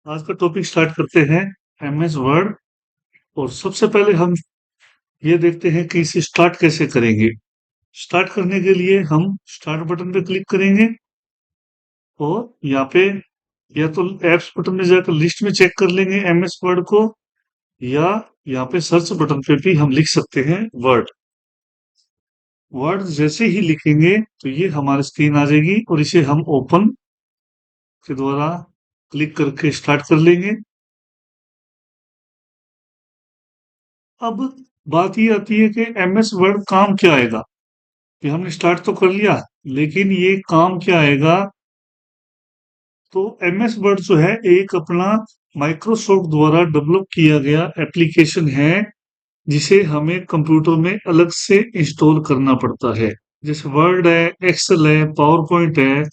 आज का topic start करते हैं एमएस वर्ड। और सबसे पहले हम ये देखते हैं कि इसे स्टार्ट कैसे करेंगे। स्टार्ट करने के लिए हम स्टार्ट बटन पे क्लिक करेंगे और यहाँ पे या तो एप्स बटन में जाकर लिस्ट में चेक कर लेंगे एमएस वर्ड को, या यहाँ पे सर्च बटन पे भी हम लिख सकते हैं वर्ड। वर्ड जैसे ही लिखेंगे तो ये हमारी स्क्रीन आ जाएगी और इसे हम ओपन के द्वारा क्लिक करके स्टार्ट कर लेंगे। अब बात ये आती है कि एमएस वर्ड काम क्या आएगा। कि हमने स्टार्ट तो कर लिया, लेकिन ये काम क्या आएगा। तो एमएस वर्ड जो है एक अपना माइक्रोसॉफ्ट द्वारा डेवलप किया गया एप्लीकेशन है, जिसे हमें कंप्यूटर में अलग से इंस्टॉल करना पड़ता है। जैसे वर्ड है, एक्सेल है, पावर पॉइंट है,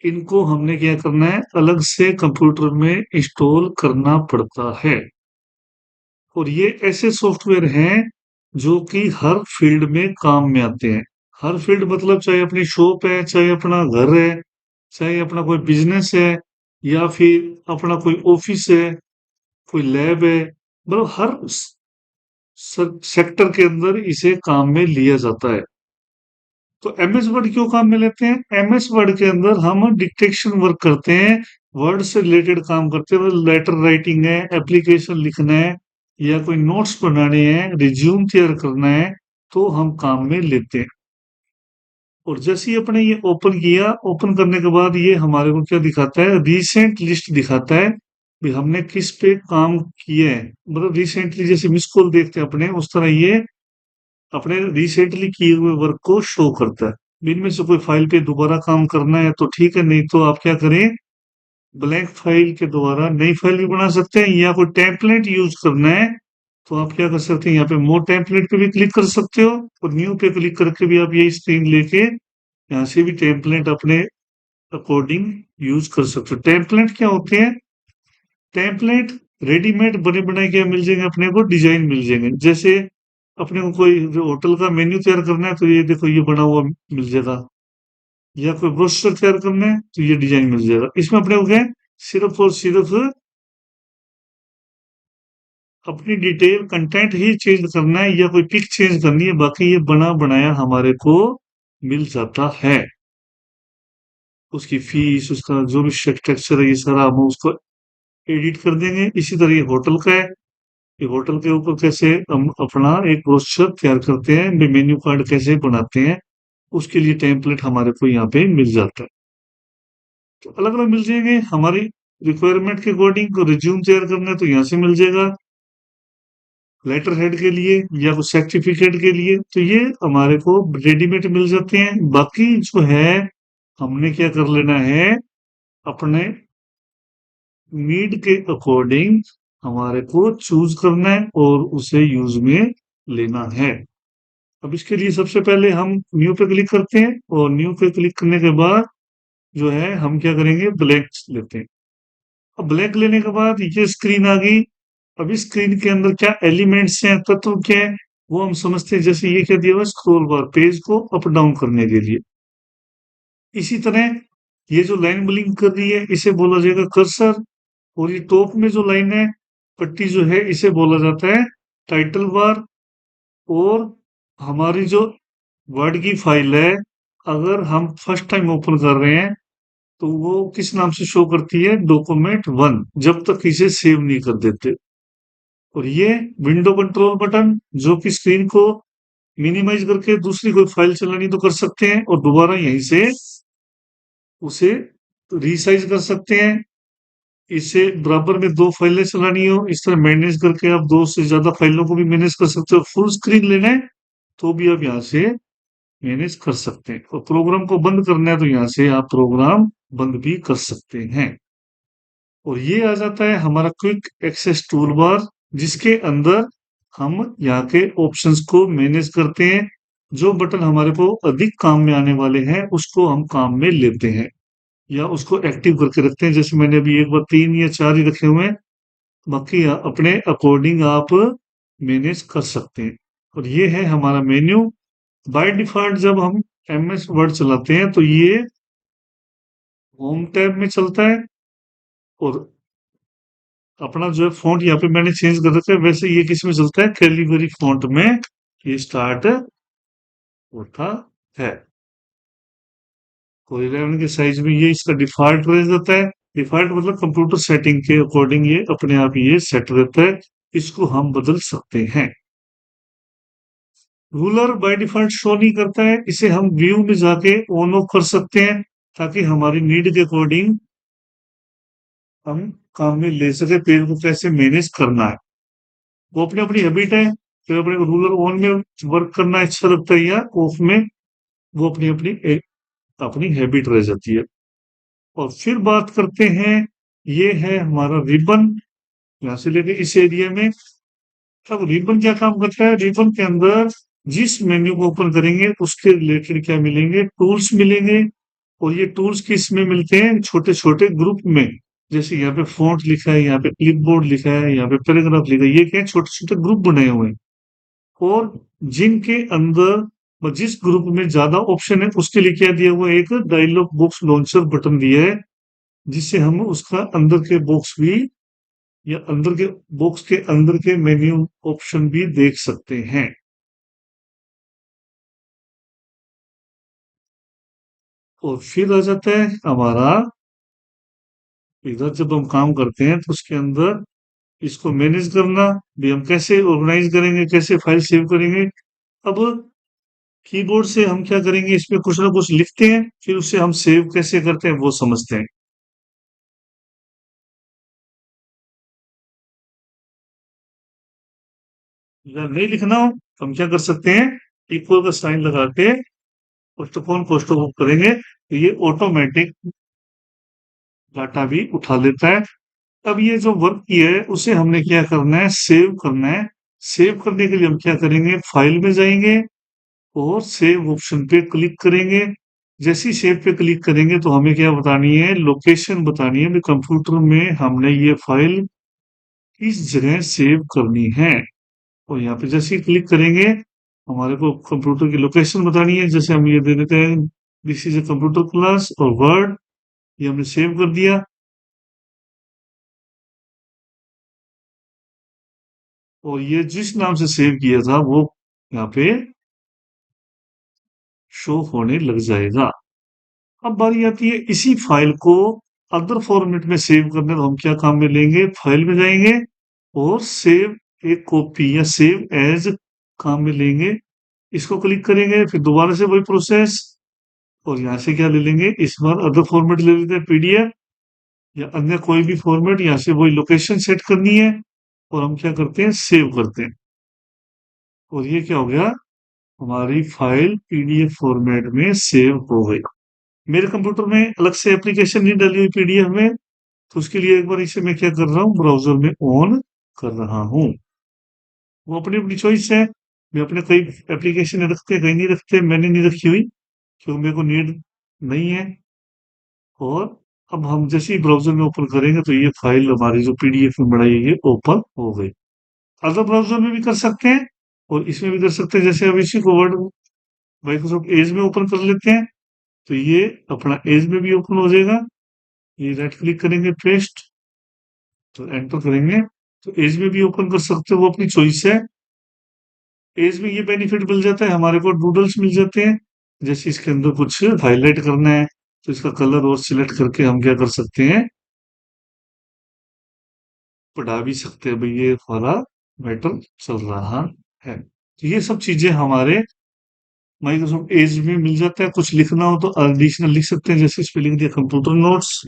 इनको हमने क्या करना है, अलग से कंप्यूटर में इंस्टॉल करना पड़ता है। और ये ऐसे सॉफ्टवेयर हैं जो कि हर फील्ड में काम में आते हैं। हर फील्ड मतलब चाहे अपनी शॉप है, चाहे अपना घर है, चाहे अपना कोई बिजनेस है, या फिर अपना कोई ऑफिस है, कोई लैब है, मतलब हर सेक्टर के अंदर इसे काम में लिया जाता है। तो एमएस वर्ड क्यों काम में लेते हैं? एमएस वर्ड के अंदर हम डिक्टेशन वर्क करते हैं, वर्ड से रिलेटेड काम करते हैं। लेटर राइटिंग है, एप्लीकेशन लिखना है, या कोई नोट्स बनाने हैं, रिज्यूम तैयार करना है, तो हम काम में लेते हैं। और जैसे ही अपने ये ओपन किया, ओपन करने के बाद ये हमारे को क्या दिखाता है, रीसेंट लिस्ट दिखाता है भी हमने किस पे काम किया है। मतलब रिसेंटली जैसे मिस कॉल देखते हैं अपने, उस तरह ये अपने रिसेंटली किए हुए वर्क को शो करता है। इनमें से कोई फाइल पे दोबारा काम करना है तो ठीक है, नहीं तो आप क्या करें, ब्लैंक फाइल के द्वारा नई फाइल भी बना सकते हैं, या कोई टेम्पलेट यूज करना है तो आप क्या कर सकते हैं, यहाँ पे मोर टेम्पलेट पे भी क्लिक कर सकते हो, और न्यू पे क्लिक करके भी आप यही स्क्रीन लेके यहाँ से भी टेम्पलेट अपने अकॉर्डिंग यूज कर सकते हो। टेम्पलेट क्या होते हैं? टेम्पलेट रेडीमेड बने बनाए क्या मिल जाएंगे, अपने को डिजाइन मिल जाएंगे। जैसे अपने को कोई जो होटल का मेन्यू तैयार करना है तो ये देखो ये बना हुआ मिल जाएगा, या कोई ब्रोशर तैयार करना है तो ये डिजाइन मिल जाएगा। इसमें अपने को क्या है, सिर्फ और सिर्फ अपनी डिटेल कंटेंट ही चेंज करना है, या कोई पिक चेंज करनी है, बाकी ये बना बनाया हमारे को मिल जाता है। उसकी फीस, उसका जो भी स्ट्रक्चर है, ये सारा हम उसको एडिट कर देंगे। इसी तरह ये होटल का है, ये होटल के ऊपर कैसे हम अपना एक ब्रोशर तैयार करते हैं, मेन्यू कार्ड कैसे बनाते हैं, उसके लिए टेम्पलेट हमारे को यहाँ पे मिल जाता है। तो अलग अलग मिल जाएंगे हमारी रिक्वायरमेंट के अकॉर्डिंग। को रिज्यूम तैयार करना है तो यहाँ से मिल जाएगा, लेटर हेड के लिए या कुछ सर्टिफिकेट के लिए तो ये हमारे को रेडीमेड मिल जाते हैं। बाकी जो है हमने क्या कर लेना है, अपने नीड के अकॉर्डिंग हमारे को चूज करना है और उसे यूज में लेना है। अब इसके लिए सबसे पहले हम न्यू पे क्लिक करते हैं, और न्यू पे क्लिक करने के बाद जो है हम क्या करेंगे, ब्लैंक लेते हैं। अब ब्लैंक लेने के बाद ये स्क्रीन आ गई। अब इस स्क्रीन के अंदर क्या एलिमेंट्स हैं, तत्व क्या है, वो हम समझते हैं। जैसे ये क्या दिया हुआ, स्क्रॉल बार, पेज को अप डाउन करने के लिए। इसी तरह ये जो लाइन ब्लिंक कर रही है इसे बोला जाएगा कर्सर। और ये टॉप में जो लाइन है, पट्टी जो है, इसे बोला जाता है टाइटल बार। और हमारी जो वर्ड की फाइल है, अगर हम फर्स्ट टाइम ओपन कर रहे हैं तो वो किस नाम से शो करती है, डॉक्यूमेंट 1, जब तक इसे सेव नहीं कर देते। और ये विंडो कंट्रोल बटन, जो कि स्क्रीन को मिनिमाइज करके दूसरी कोई फाइल चलानी तो कर सकते हैं, और दोबारा यहीं से उसे रीसाइज कर सकते हैं। इसे बराबर में दो फाइलें चलानी हो, इस तरह मैनेज करके आप दो से ज्यादा फाइलों को भी मैनेज कर सकते हो। फुल स्क्रीन लेना है तो भी आप यहाँ से मैनेज कर सकते हैं, और प्रोग्राम को बंद करना है तो यहाँ से आप प्रोग्राम बंद भी कर सकते हैं। और ये आ जाता है हमारा क्विक एक्सेस टूल बार, जिसके अंदर हम यहाँ के ऑप्शंस को मैनेज करते हैं। जो बटन हमारे को अधिक काम में आने वाले हैं उसको हम काम में लेते हैं, या उसको एक्टिव करके रखते हैं। जैसे मैंने अभी एक बार 3 या 4 ही रखे हुए हैं, बाकी अपने अकॉर्डिंग आप मैनेज कर सकते हैं। और ये है हमारा मेन्यू। बाय डिफॉल्ट जब हम एमएस वर्ड चलाते हैं तो ये होम टैब में चलता है, और अपना जो है फ़ॉन्ट यहाँ पे मैंने चेंज कर रखा है, वैसे ये किसमें चलता है? कैलिबरी फ़ॉन्ट में ये स्टार्ट होता है। और 11 के साइज में ये इसका डिफ़ॉल्ट रह जाता है। डिफ़ॉल्ट मतलब कंप्यूटर सेटिंग के अकॉर्डिंग ये अपने आप ये सेट रहता है। इसको हम बदल सकते हैं। रूलर बाय डिफ़ॉल्ट शो नहीं करता है, इसे हम व्यू में जाके ऑन ऑफ कर सकते हैं, ताकि हमारी नीड के अकॉर्डिंग हम काम में ले सके पेज को कैसे मैनेज करना है। वो अपनी अपनी हैबिट है, फिर अपने को रूलर ऑन में वर्क करना अच्छा लगता है या ऑफ में, वो अपनी अपनी अपनी हैबिट रह जाती है। और फिर बात करते हैं, ये है हमारा रिबन, यहाँ से लेके इस एरिया में। अब रिबन क्या काम करता है? रिबन के अंदर जिस मेन्यू को ओपन करेंगे उसके रिलेटेड क्या मिलेंगे? टूल्स मिलेंगे। और ये टूल्स किस में मिलते हैं? छोटे छोटे ग्रुप में। जैसे यहाँ पे फॉन्ट लिखा है, यहाँ पे क्लिपबोर्ड लिखा है, यहाँ पे पैराग्राफ लिखा है, ये क्या है? छोटे छोटे ग्रुप बनाए हुए हैं। और जिनके अंदर जिस ग्रुप में ज्यादा ऑप्शन है उसके लिए क्या दिया हुआ है? एक डायलॉग बॉक्स लॉन्चर बटन दिया है, जिससे हम उसका अंदर के बॉक्स भी या अंदर के बॉक्स के अंदर के मेन्यू ऑप्शन भी देख सकते हैं। और फिर आ जाता है हमारा, इधर जब हम काम करते हैं तो उसके अंदर इसको मैनेज करना भी, हम कैसे ऑर्गेनाइज करेंगे, कैसे फाइल सेव करेंगे। अब कीबोर्ड से हम क्या करेंगे, इसमें कुछ ना कुछ लिखते हैं, फिर उसे हम सेव कैसे करते हैं वो समझते हैं। अगर नहीं लिखना हो तो हम क्या कर सकते हैं, इक्वल का साइन लगा के पुस्तकों को करेंगे तो ये ऑटोमेटिक डाटा भी उठा लेता है। अब ये जो वर्क किया है उसे हमने क्या करना है? सेव करना है। सेव करने के लिए हम क्या करेंगे? फाइल में जाएंगे और सेव ऑप्शन पे क्लिक करेंगे। जैसे ही सेव पे क्लिक करेंगे तो हमें क्या बतानी है? लोकेशन बतानी है, कंप्यूटर में हमने ये फाइल किस जगह सेव करनी है। और यहाँ पे जैसे ही क्लिक करेंगे हमारे को कंप्यूटर की लोकेशन बतानी है। जैसे हम ये दे देते हैं, this is a computer class और वर्ड, ये हमने सेव कर दिया। और ये जिस नाम से सेव किया था वो यहाँ पे शो होने लग जाएगा। अब बारी आती है इसी फाइल को अदर फॉर्मेट में सेव करने, तो हम क्या काम में लेंगे? फाइल में जाएंगे और सेव एक कॉपी या सेव एज काम में लेंगे। इसको क्लिक करेंगे, फिर दोबारा से वही प्रोसेस। और यहाँ से क्या ले लेंगे? इस बार अदर फॉर्मेट ले लेते हैं, पीडीएफ या अन्य कोई भी फॉर्मेट। यहाँ से वही लोकेशन सेट करनी है और हम क्या करते हैं? सेव करते हैं। और ये क्या हो गया? हमारी फाइल पीडीएफ फॉर्मेट में सेव हो गई। मेरे कंप्यूटर में अलग से एप्लीकेशन नहीं डाली हुई पीडीएफ में, तो उसके लिए एक बार इसे मैं क्या कर रहा हूँ? ब्राउजर में ऑन कर रहा हूँ। वो अपनी अपनी चॉइस है। मैं अपने कई एप्लीकेशन रखते, कहीं नहीं रखते, मैंने नहीं रखी हुई क्योंकि मेरे को नीड नहीं है। और अब हम जैसे ही ब्राउजर में ओपन करेंगे तो ये फाइल हमारी जो पीडीएफ में बनाई है ये ओपन हो गई। अदर ब्राउजर में भी कर सकते हैं और इसमें भी कर सकते हैं। जैसे अब इसी को वर्ड माइक्रोसॉफ्ट एज में ओपन कर लेते हैं तो ये अपना एज में भी ओपन हो जाएगा। ये राइट क्लिक करेंगे, पेस्ट, तो एंटर करेंगे तो एज में भी ओपन कर सकते हो, वो अपनी चॉइस है। एज में ये बेनिफिट मिल जाता है, हमारे को डूडल्स मिल जाते हैं। जैसे इसके अंदर कुछ हाईलाइट करना है तो इसका कलर और सिलेक्ट करके हम क्या कर सकते हैं? पढ़ा भी सकते हैं भाई ये वाला मैटर चल रहा है। तो ये सब चीजें हमारे माइक्रोसॉफ्ट एज में मिल जाता है। कुछ लिखना हो तो एडिशनल लिख सकते हैं, जैसे इस पे लिख दिया कंप्यूटर नोट्स।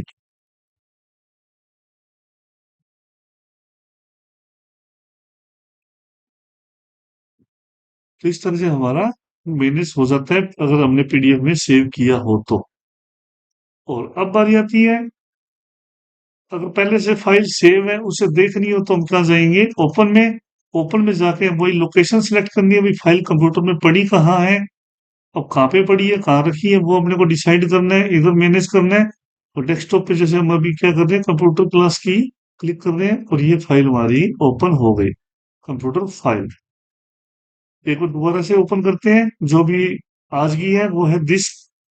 तो इस तरह से हमारा मैनेज हो जाता है अगर हमने पीडीएफ में सेव किया हो तो। और अब बारी आती है, अगर पहले से फाइल सेव है उसे देखनी हो तो हम कहाँ जाएंगे? ओपन में। ओपन में जाके वही लोकेशन सिलेक्ट करनी है, भाई फाइल कंप्यूटर में पड़ी कहाँ है। अब कहाँ पे पड़ी है, कहाँ रखी है, वो अपने को डिसाइड करना है, इधर मैनेज करना है। और डेस्कटॉप पे जैसे हम अभी क्या कर रहे हैं, कंप्यूटर क्लास की क्लिक कर रहे हैं और ये फाइल हमारी ओपन हो गई, कंप्यूटर फाइल। एक बार दोबारा से ओपन करते हैं, जो भी आज की है वो है दिस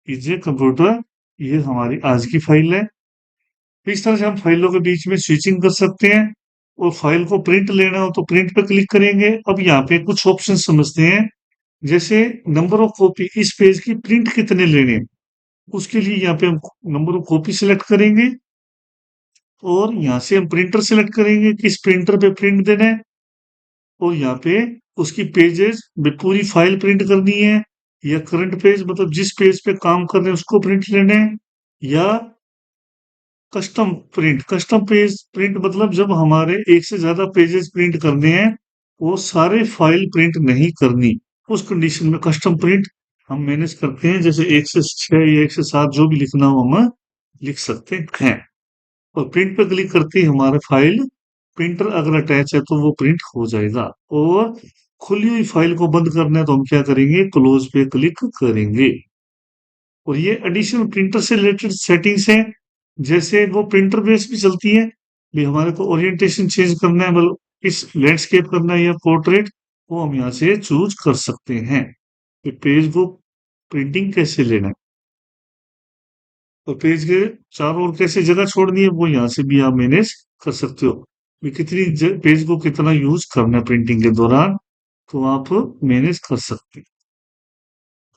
इज ए कंप्यूटर, ये हमारी आज की फाइल है। इस तरह से हम फाइलों के बीच में स्विचिंग कर सकते हैं। और फाइल को प्रिंट लेना हो तो प्रिंट पे क्लिक करेंगे। अब यहाँ पे कुछ ऑप्शन समझते हैं, जैसे नंबर ऑफ कॉपी, इस पेज की प्रिंट कितने लेने हैं, उसके लिए यहाँ पे हम नंबर ऑफ कॉपी सिलेक्ट करेंगे और यहाँ से हम प्रिंटर सिलेक्ट करेंगे, किस प्रिंटर पे प्रिंट देना है, और यहाँ पे उसकी पेजेस पूरी फाइल प्रिंट करनी है, या करंट पेज मतलब जिस पेज पे काम कर रहे हैं उसको प्रिंट लेना है, या कस्टम पेज प्रिंट मतलब जब हमारे एक से ज्यादा पेजेस प्रिंट करने हैं, वो सारे फाइल प्रिंट नहीं करनी, उस कंडीशन में कस्टम प्रिंट हम मैनेज करते हैं। जैसे 1 से 6 या 1 से 7 जो भी लिखना हो हम लिख सकते हैं, और प्रिंट पे क्लिक करते ही हमारा फाइल प्रिंटर अगर अटैच है तो वो प्रिंट हो जाएगा। और खुली हुई फाइल को बंद करना है तो हम क्या करेंगे, क्लोज पे क्लिक करेंगे। और ये एडिशनल प्रिंटर से रिलेटेड सेटिंग्स है, जैसे वो प्रिंटर बेस भी चलती है, भी हमारे को ओरिएंटेशन चेंज करना है, मतलब इस लैंडस्केप करना है या पोर्ट्रेट, वो हम यहाँ से चूज कर सकते हैं कि पेज को प्रिंटिंग कैसे लेना है, और पेज के चारों ओर कैसे जगह छोड़नी है वो यहाँ से भी आप मैनेज कर सकते हो, भी कितनी पेज को कितना यूज करना है प्रिंटिंग के दौरान, तो आप मैनेज कर सकते हैं।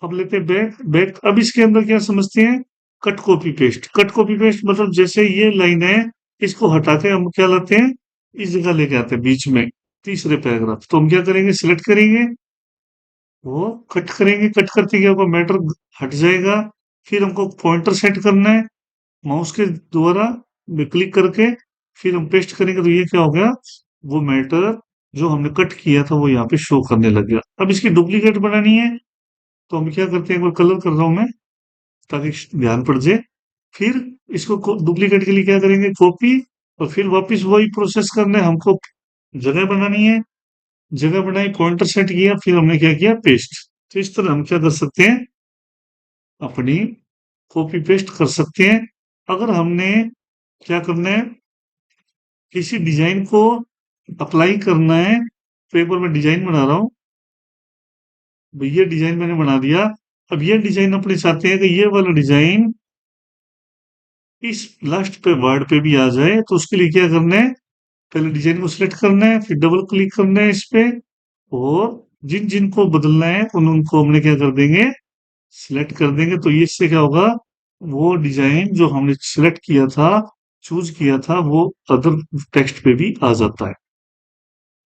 अब लेते हैं बैक बैक। अब इसके अंदर क्या समझते हैं, cut copy paste. Cut copy paste मतलब जैसे ये लाइन है, इसको हटा के हम क्या लाते हैं, इस जगह लेके आते हैं बीच में, तीसरे पैराग्राफ, तो हम क्या करेंगे, सिलेक्ट करेंगे, वो कट करेंगे, कट करते क्या होगा, मैटर हट जाएगा। फिर हमको पॉइंटर सेट करना है, माउस के द्वारा क्लिक करके फिर हम पेस्ट करेंगे, तो ये क्या हो गया, वो मैटर जो हमने कट किया था वो यहाँ पे शो करने लग गया। अब इसकी डुप्लीकेट बनानी है, तो हम क्या करते हैं, एक बार कलर कर रहा हूं मैं ताकि ध्यान पड़ जाए। फिर इसको डुप्लीकेट के लिए क्या करेंगे, कॉपी, और फिर वापस वही प्रोसेस करना है हमको, जगह बनानी है, जगह बनाई, पॉइंटर सेट किया, फिर हमने क्या किया, पेस्ट। तो इस तरह हम क्या कर सकते हैं, अपनी कॉपी पेस्ट कर सकते हैं। अगर हमने क्या करना है, किसी डिजाइन को अप्लाई करना है, तो एक बार मैं डिजाइन बना रहा हूँ, ये डिजाइन मैंने बना दिया। अब ये डिजाइन अपने चाहते हैं कि ये वाला डिजाइन इस लास्ट पे वर्ड पे भी आ जाए, तो उसके लिए क्या करना है, पहले डिजाइन को सिलेक्ट करना है, फिर डबल क्लिक करना है इस पे, और जिन जिन को बदलना है उन उनको हमने क्या कर देंगे, सिलेक्ट कर देंगे। तो इससे क्या होगा, वो डिजाइन जो हमने सिलेक्ट किया था, चूज किया था, वो अदर टेक्स्ट पे भी आ जाता है।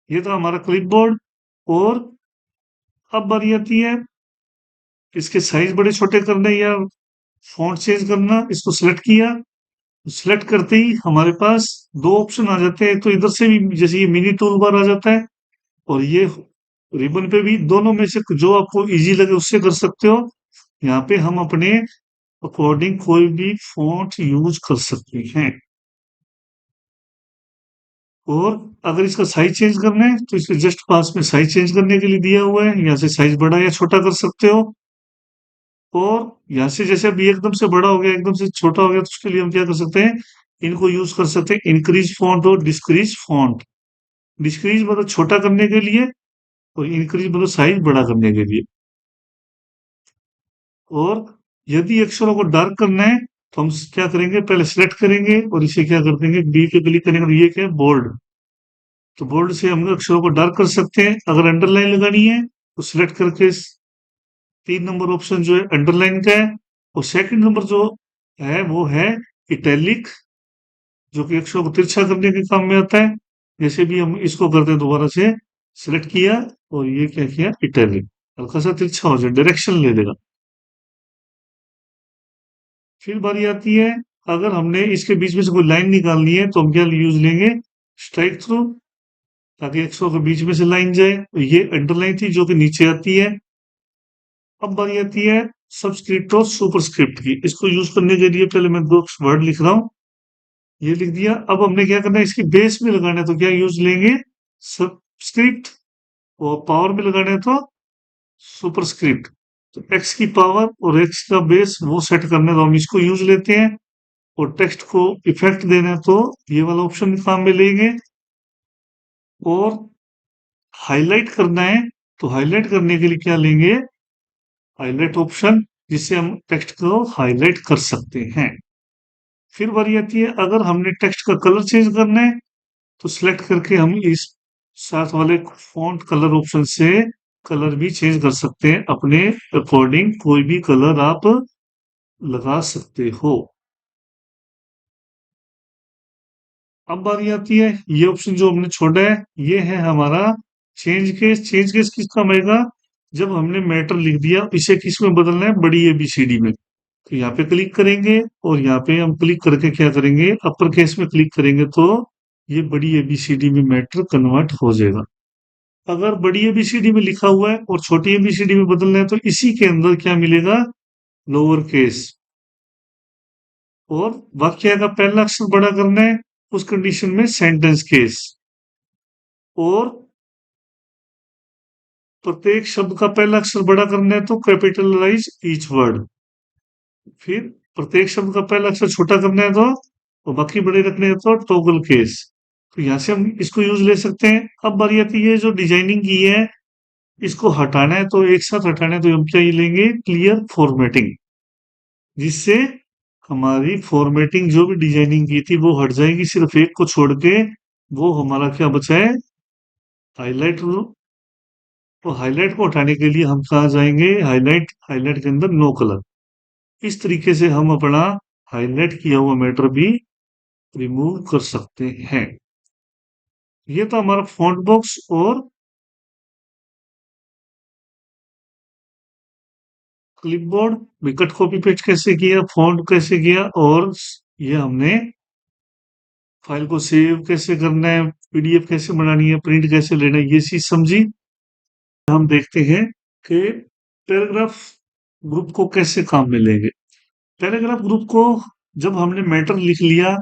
ये था हमारा क्लिपबोर्ड। और अब बारी आती है इसके साइज बड़े छोटे करने या फॉन्ट चेंज करना। इसको सिलेक्ट किया, सिलेक्ट करते ही हमारे पास दो ऑप्शन आ जाते हैं, तो इधर से भी जैसे ये मिनी टूल बार आ जाता है, और ये रिबन पे भी, दोनों में से जो आपको इजी लगे उससे कर सकते हो। यहाँ पे हम अपने अकॉर्डिंग कोई भी फॉन्ट यूज कर सकते हैं। और अगर इसका साइज चेंज करना है तो इसके जस्ट पास में साइज चेंज करने के लिए दिया हुआ है, यहाँ से साइज बड़ा या छोटा कर सकते हो। और यहाँ से जैसे अभी एकदम से बड़ा हो गया, एकदम से छोटा हो गया, तो उसके लिए हम क्या कर सकते हैं, इनको यूज कर सकते हैं, इंक्रीज फॉन्ट और डिस्क्रीज फॉन्ट। डिस्क्रीज मतलब छोटा करने के लिए, और इंक्रीज मतलब साइज बड़ा करने के लिए। और यदि अक्षरों को डार्क करना है तो हम क्या करेंगे, पहले सिलेक्ट करेंगे और इसे क्या कर देंगे, डी पे क्लिक करेंगे, तो ये क्या है, बोल्ड। तो बोल्ड से हम अक्षरों को डार्क कर सकते हैं। अगर अंडरलाइन लगानी है तो सिलेक्ट करके 3 नंबर ऑप्शन जो है अंडरलाइन का है, और सेकंड नंबर जो है वो है इटैलिक, जो कि अक्षरों को तिरछा करने के काम में आता है। जैसे भी हम इसको करते हैं, दोबारा से सिलेक्ट किया और ये क्या किया, इटैलिक, हल्का सा तिरछा हो जाए, डायरेक्शन ले लेगा। फिर बारी आती है, अगर हमने इसके बीच में से कोई लाइन निकालनी है तो हम क्या यूज लेंगे, स्ट्राइक थ्रू, ताकि अक्षरों के बीच में से लाइन जाए। तो ये अंडरलाइन थी जो कि नीचे आती है। अब बारी आती है सबस्क्रिप्ट और सुपरस्क्रिप्ट की। इसको यूज करने के लिए पहले मैं दो वर्ड लिख रहा हूँ, ये लिख दिया। अब हमने क्या करना है, इसकी बेस में लगाना है तो क्या यूज लेंगे, सबस्क्रिप्ट, और पावर में लगाना है तो सुपरस्क्रिप्ट। तो एक्स की पावर और एक्स का बेस वो सेट करना है तो हम इसको यूज लेते हैं। और टेक्स्ट को इफेक्ट देना है तो ये वाला ऑप्शन काम में लेंगे। और हाईलाइट करना है तो हाईलाइट करने के लिए क्या लेंगे, हाईलाइट ऑप्शन, जिससे हम टेक्स्ट को हाईलाइट कर सकते हैं। फिर बारी आती है, अगर हमने टेक्स्ट का कलर चेंज करना है तो सिलेक्ट करके हम इस साथ वाले फॉन्ट कलर ऑप्शन से कलर भी चेंज कर सकते हैं, अपने अकॉर्डिंग कोई भी कलर आप लगा सकते हो। अब बारी आती है, ये ऑप्शन जो हमने छोड़ा है, ये है हमारा चेंज केस। चेंज केस किस काम आएगा? जब हमने मैटर लिख दिया, इसे किस में बदलना है? बड़ी एबीसीडी में। तो यहाँ पे क्लिक करेंगे और यहाँ पे हम क्लिक करके क्या करेंगे? अपर केस में क्लिक करेंगे तो ये बड़ी एबीसीडी में मैटर कन्वर्ट हो जाएगा। अगर बड़ी एबीसीडी में लिखा हुआ है और छोटी एबीसीडी में बदलना है तो इसी के अंदर क्या मिलेगा? Lower case. और वाक्य का पहला अक्षर बड़ा करना है, उस कंडीशन में सेंटेंस केस। और प्रत्येक शब्द का पहला अक्षर बड़ा करना है तो कैपिटलाइज ईच वर्ड। फिर प्रत्येक शब्द का पहला अक्षर छोटा करना है तो और बाकी बड़े रखने हैं तो टॉगल केस। तो यहाँ से हम इसको यूज ले सकते हैं। अब बारी आती है जो डिजाइनिंग की है, इसको हटाना है तो एक साथ हटाना है तो हम क्या ये लेंगे? क्लियर फॉर्मेटिंग, जिससे हमारी फॉर्मेटिंग जो भी डिजाइनिंग की थी वो हट जाएगी, सिर्फ एक को छोड़ के। वो हमारा क्या बचा है? हाईलाइट। तो हाईलाइट को हटाने के लिए हम कहाँ जाएंगे? हाईलाइट। हाईलाइट के अंदर नो कलर। इस तरीके से हम अपना हाईलाइट किया हुआ मैटर भी रिमूव कर सकते हैं। ये तो हमारा फॉन्ट बॉक्स और क्लिपबोर्ड। भी कट कॉपी पेस्ट कैसे किया, फॉन्ट कैसे किया, और ये हमने फाइल को सेव कैसे करना है, पीडीएफ कैसे बनानी है, प्रिंट कैसे लेना है, ये चीज समझी। हम देखते हैं कि पैराग्राफ ग्रुप को कैसे काम में लेंगे। पैराग्राफ ग्रुप को जब हमने मैटर लिख लिया,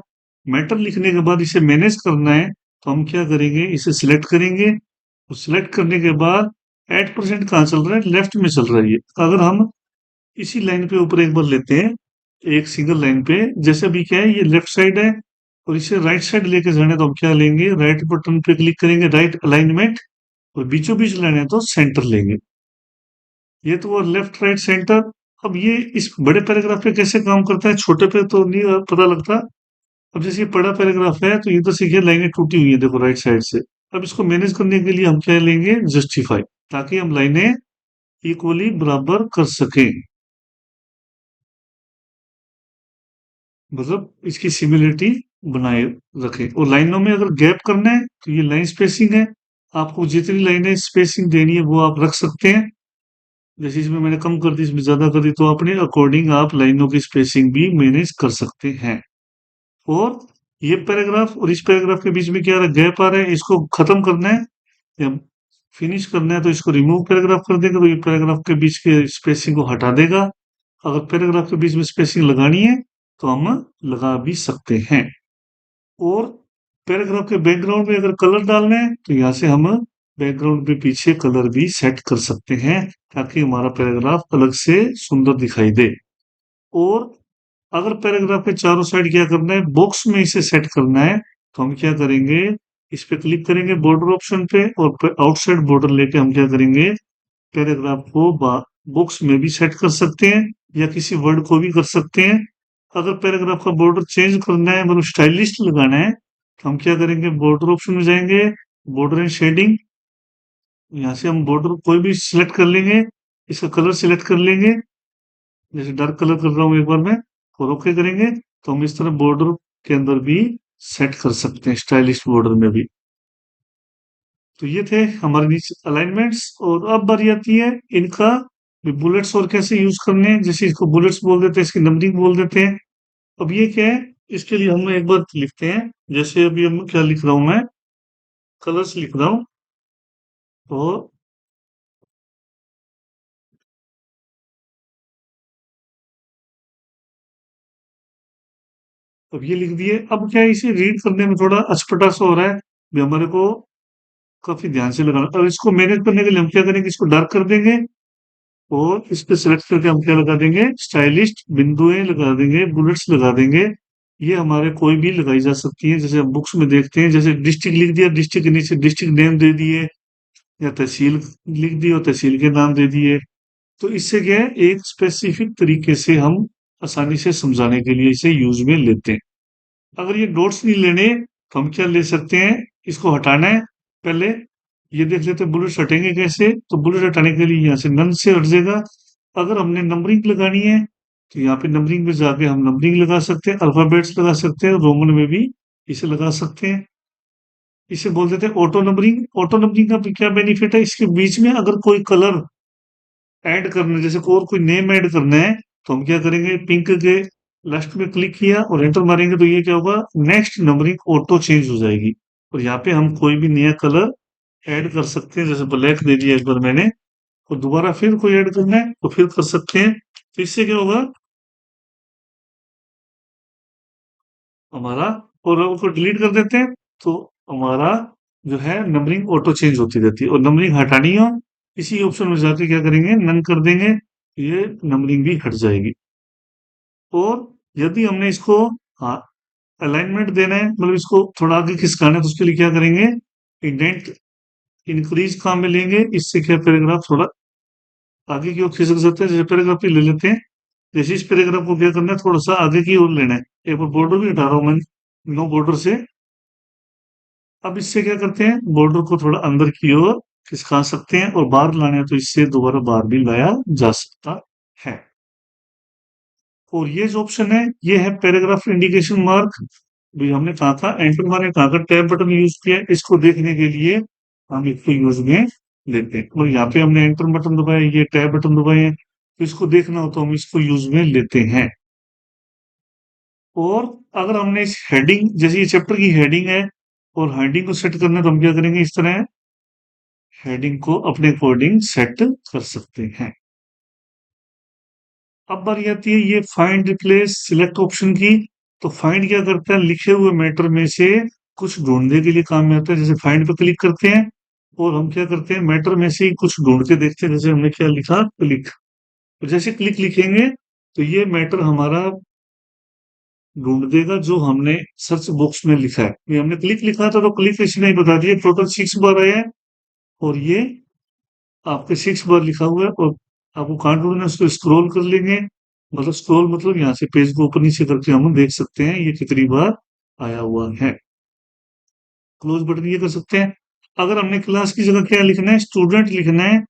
मैटर लिखने के बाद इसे मैनेज करना है तो हम क्या करेंगे? इसे सिलेक्ट करेंगे। तो सिलेक्ट करने के बाद एट परसेंट कहाँ चल रहा है? लेफ्ट में चल रहा है ये। अगर हम इसी लाइन पे ऊपर एक बार लेते हैं, एक सिंगल लाइन पे, जैसे अभी क्या है, ये लेफ्ट साइड है और इसे राइट साइड लेके जाना है तो हम क्या लेंगे? राइट बटन पे क्लिक करेंगे, राइट अलाइनमेंट, और बीचों बीच लाना है तो सेंटर लेंगे। ये तो वो लेफ्ट राइट सेंटर। अब ये इस बड़े पैराग्राफ पे कैसे काम करता है, छोटे पे तो नहीं पता लगता। अब जैसे ये बड़ा पैराग्राफ है तो इधर से ये लाइनें टूटी हुई है, देखो राइट साइड से। अब इसको मैनेज करने के लिए हम क्या लेंगे? जस्टिफाई, ताकि हम लाइनें इक्वली बराबर कर सकें, मतलब इसकी सिमिलरिटी बनाए रखें। और लाइनों में अगर गैप करना है तो ये लाइन स्पेसिंग है। आपको जितनी लाइनें स्पेसिंग देनी है वो आप रख सकते हैं। जैसे इसमें मैंने कम कर दी, इसमें ज्यादा कर दी, तो अपने अकॉर्डिंग आप लाइनों की स्पेसिंग भी मैनेज कर सकते हैं। और ये पैराग्राफ और इस पैराग्राफ के बीच में क्या रहा? गैप आ रहा है, इसको खत्म करना है या फिनिश करना है तो इसको रिमूव पैराग्राफ कर देंगे तो ये पैराग्राफ के बीच के स्पेसिंग को हटा देगा। अगर पैराग्राफ के बीच में स्पेसिंग लगानी है तो हम लगा भी सकते हैं। और पैराग्राफ के बैकग्राउंड में अगर कलर डालना है तो यहाँ से हम बैकग्राउंड के पीछे कलर भी सेट कर सकते हैं, ताकि हमारा पैराग्राफ अलग से सुंदर दिखाई दे। और अगर पैराग्राफ के चारों साइड क्या करना है? बॉक्स में इसे सेट करना है तो हम क्या करेंगे? इस पे क्लिक करेंगे बॉर्डर ऑप्शन पे और आउटसाइड बॉर्डर लेके हम क्या करेंगे? पैराग्राफ को बॉक्स में भी सेट कर सकते हैं या किसी वर्ड को भी कर सकते हैं। अगर पैराग्राफ का बॉर्डर चेंज करना है, मतलब स्टाइलिश लगाना है, तो हम क्या करेंगे? बॉर्डर ऑप्शन में जाएंगे, बॉर्डर एंड शेडिंग, यहाँ से हम बॉर्डर कोई भी सिलेक्ट कर लेंगे, इसका कलर सिलेक्ट कर लेंगे, जैसे डार्क कलर कर रहा हूँ एक बार मैं, और ओके करेंगे तो हम इस तरह बॉर्डर के अंदर भी सेट कर सकते हैं, स्टाइलिश बॉर्डर में भी। तो ये थे हमारे नीचे अलाइनमेंट्स। और अब बारी आती है इनका बुलेट्स और कैसे यूज करने हैं। जैसे इसको बुलेट्स बोल देते हैं, इसकी नंबरिंग बोल देते हैं। अब ये क्या है? इसके लिए हम एक बार लिखते हैं, जैसे अभी हम क्या लिख रहा हूं मैं? कलर्स लिख रहा हूं। तो अब ये लिख दिए। अब क्या है, इसे रीड करने में थोड़ा अचपटा सा हो रहा है, भी हमारे को काफी ध्यान से लगाना। और इसको मैनेज करने के लिए हम क्या करेंगे? इसको डार्क कर देंगे और इस पे सिलेक्ट करके हम क्या लगा देंगे? स्टाइलिश बिंदुएं लगा देंगे, बुलेट्स लगा देंगे। ये हमारे कोई भी लगाई जा सकती है, जैसे हम बुक्स में देखते हैं, जैसे डिस्ट्रिक्ट लिख दिया, डिस्ट्रिक्ट के नीचे डिस्ट्रिक्ट नेम दे दिए, या तहसील लिख दी और तहसील के नाम दे दिए। तो इससे क्या है, एक स्पेसिफिक तरीके से हम आसानी से समझाने के लिए इसे यूज में लेते हैं। अगर ये डॉट्स नहीं लेने तो हम क्या ले सकते हैं, इसको हटाना है पहले, ये देख लेते हैं बुलेट्स हटेंगे कैसे। तो बुलेट हटाने के लिए यहाँ से नन से हट जाएगा। अगर हमने नंबरिंग लगानी है तो यहाँ पे नंबरिंग में जाके हम नंबरिंग लगा सकते हैं, अल्फाबेट्स लगा सकते हैं, रोमन में भी इसे लगा सकते हैं। इसे बोल देते हैं ऑटो नंबरिंग। ऑटो नंबरिंग का भी क्या बेनिफिट है, इसके बीच में अगर कोई कलर ऐड करना है, जैसे और कोई नेम ऐड करना है, तो हम क्या करेंगे, पिंक के लास्ट में क्लिक किया और एंटर मारेंगे तो ये क्या होगा, नेक्स्ट नंबरिंग ऑटो चेंज हो जाएगी। और यहाँ पे हम कोई भी नया कलर ऐड कर सकते हैं, जैसे ब्लैक दे दिया एक बार मैंने, और दोबारा फिर कोई ऐड करना है तो फिर कर सकते हैं। तो इससे क्या होगा हमारा, और उसको डिलीट कर देते हैं तो हमारा जो है नंबरिंग ऑटो चेंज होती रहती है। और नंबरिंग हटानी हो, इसी ऑप्शन में जाके क्या करेंगे, नन कर देंगे, ये नंबरिंग भी हट जाएगी। और यदि हमने इसको हाँ अलाइनमेंट देना है, मतलब इसको थोड़ा आगे खिसकाना है, तो उसके लिए क्या करेंगे, इंडेंट इंक्रीज काम में लेंगे, इससे क्या पैराग्राफ थोड़ा आगे की ओर खिसक सकते हैं। जैसे पैराग्राफ ही ले लेते हैं, जैसे इस पैराग्राफ को क्या करना है, थोड़ा सा आगे की ओर लेना है। एक बार बॉर्डर भी हटा रहा हूं मैं, नो बॉर्डर से। अब इससे क्या करते हैं, बॉर्डर को थोड़ा अंदर की ओर खिसका सकते हैं, और बाहर लाना है तो इससे दोबारा बाहर भी लाया जा सकता है। और ये जो ऑप्शन है, ये है पैराग्राफ इंडिकेशन मार्क। भी हमने कहा था एंटर मारे, कहा था टैब बटन यूज किया, इसको देखने के लिए हम इसको यूज में लेते हैं। और यहाँ पे हमने एंटर बटन दबाया, ये टैब बटन दबाए हैं, तो इसको देखना हो तो हम इसको यूज में लेते हैं। और अगर हमने इस हेडिंग, जैसे ये चैप्टर की हेडिंग है और हेडिंग को सेट करना है, तो हम क्या करेंगे, इस तरह हेडिंग को अपने अकॉर्डिंग सेट कर सकते हैं। अब बारी आती है ये फाइंड रिप्लेस सिलेक्ट ऑप्शन की। तो फाइंड क्या करता है, लिखे हुए मैटर में से कुछ ढूंढने के लिए काम में आता है। जैसे फाइंड पे क्लिक करते हैं और हम क्या करते हैं, मैटर में से ही कुछ ढूंढ के देखते हैं। जैसे हमने क्या लिखा, क्लिक, तो जैसे क्लिक लिखेंगे तो ये मैटर हमारा ढूंढ देगा जो हमने सर्च बॉक्स में लिखा है। ये हमने क्लिक लिखा था तो क्लिक इसने ही बता दिया, टोटल 6 बार आया है। और ये आपके 6 बार लिखा हुआ है, और आपको कहाँ ढूंढना है, उसको स्क्रॉल कर लेंगे। मतलब स्क्रॉल मतलब यहाँ से पेज को ऊपर नीचे करके हम देख सकते हैं ये कितनी बार आया हुआ है। क्लोज बटन ये कर सकते हैं। अगर हमने क्लास की जगह क्या लिखना है, स्टूडेंट लिखना है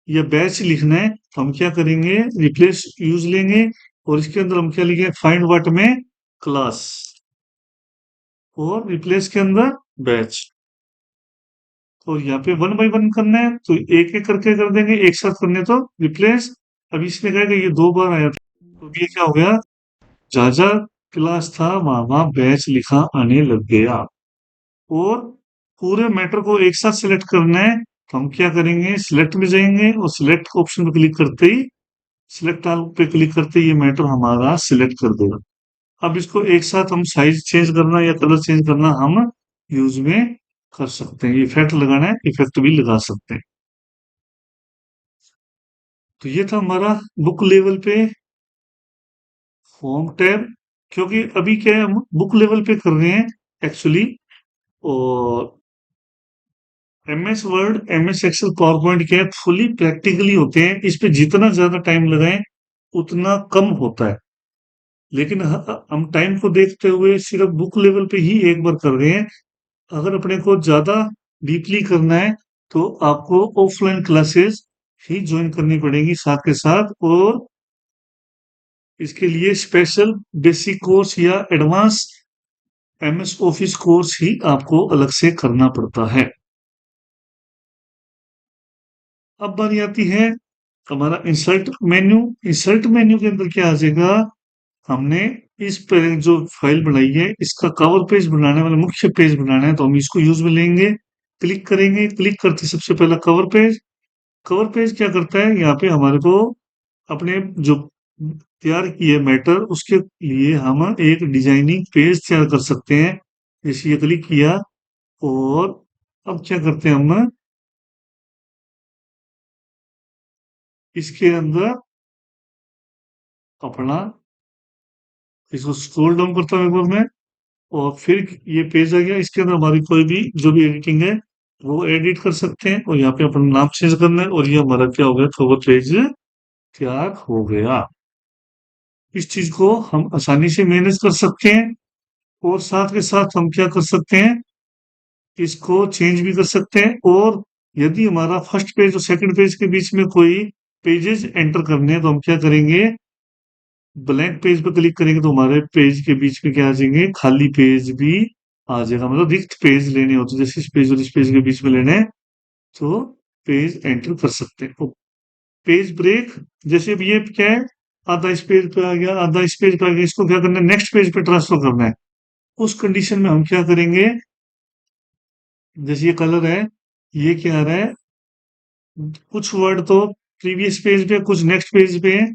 या बैच लिखना है, तो हम क्या करेंगे, रिप्लेस यूज लेंगे, और इसके अंदर हम क्या लिखेंगे, फाइंड व्हाट में क्लास, और रिप्लेस के अंदर बैच। और यहाँ पे 1 बाय 1 करना है तो एक एक करके कर देंगे, एक साथ करने तो रिप्लेस। अब इसने कहा कि ये 2 बार आया था, तो ये क्या हो गया, जहां जहां क्लास था वहां वहां बैच लिखा आने लग गया। और पूरे मैटर को एक साथ सिलेक्ट करना है, तो हम क्या करेंगे, सिलेक्ट में जाएंगे और सिलेक्ट ऑप्शन पे क्लिक करते ही, सिलेक्ट ऑल पे क्लिक करते ही ये मैटर हमारा सिलेक्ट कर देगा। अब इसको एक साथ हम साइज चेंज करना या कलर चेंज करना हम यूज में कर सकते हैं। इफेक्ट लगाना है, इफेक्ट भी लगा सकते हैं। तो ये था हमारा बुक लेवल पे होम टैब। क्योंकि अभी क्या है, हम बुक लेवल पे कर रहे हैं एक्चुअली। और MS Word, MS Excel, PowerPoint क्या है, फुली प्रैक्टिकली होते हैं। इस पे जितना ज्यादा टाइम लगाएं उतना कम होता है। लेकिन हम टाइम को देखते हुए सिर्फ बुक लेवल पे ही एक बार कर रहे हैं। अगर अपने को ज्यादा डीपली करना है तो आपको ऑफलाइन क्लासेस ही ज्वाइन करनी पड़ेगी साथ के साथ। और इसके लिए स्पेशल बेसिक कोर्स या एडवांस एमएस ऑफिस कोर्स ही आपको अलग से करना पड़ता है। अब बारी आती है हमारा इंसर्ट मेन्यू। इंसर्ट मेन्यू के अंदर क्या आ जाएगा, हमने इस पे जो फाइल बनाई है इसका कवर पेज बनाना है, मतलब मुख्य पेज बनाना है, तो हम इसको यूज में लेंगे। क्लिक करेंगे, क्लिक करते सबसे पहला कवर पेज। कवर पेज क्या करता है, यहाँ पे हमारे को अपने जो तैयार किए मैटर उसके लिए हम एक डिजाइनिंग पेज तैयार कर सकते हैं। जैसे ये क्लिक किया, और अब क्या करते हैं, हम इसके अंदर अपना इसको स्क्रॉल डाउन करता हूँ एक बार मैं, और फिर ये पेज आ गया। इसके अंदर हमारी कोई भी जो भी एडिटिंग है वो एडिट कर सकते हैं, और यहाँ पे अपना नाम चेंज करना है, और ये हमारा क्या हो गया, कवर पेज तैयार हो गया। इस चीज को हम आसानी से मैनेज कर सकते हैं। और साथ के साथ हम क्या कर सकते हैं, इसको चेंज भी कर सकते हैं। और यदि हमारा फर्स्ट पेज और सेकंड पेज के बीच में कोई पेजेस एंटर करने हैं तो हम क्या करेंगे, ब्लैंक पेज पे क्लिक करेंगे तो हमारे पेज के बीच में क्या आ जाएंगे, खाली पेज भी आ जाएगा। मतलब रिक्त पेज लेने होते हैं, जैसे इस पेज और इस पेज के बीच में लेने हैं तो पेज एंटर कर सकते हैं। तो पेज ब्रेक, जैसे अब ये क्या है, आधा इस पेज पे आ गया, आधा इस पेज पे आ गया, इसको क्या करना है, नेक्स्ट पेज पे ट्रांसफर करना है। उस कंडीशन में हम क्या करेंगे, जैसे ये कलर है, ये क्या आ रहा है, कुछ वर्ड तो प्रीवियस पेज पे, कुछ नेक्स्ट पेज पे है,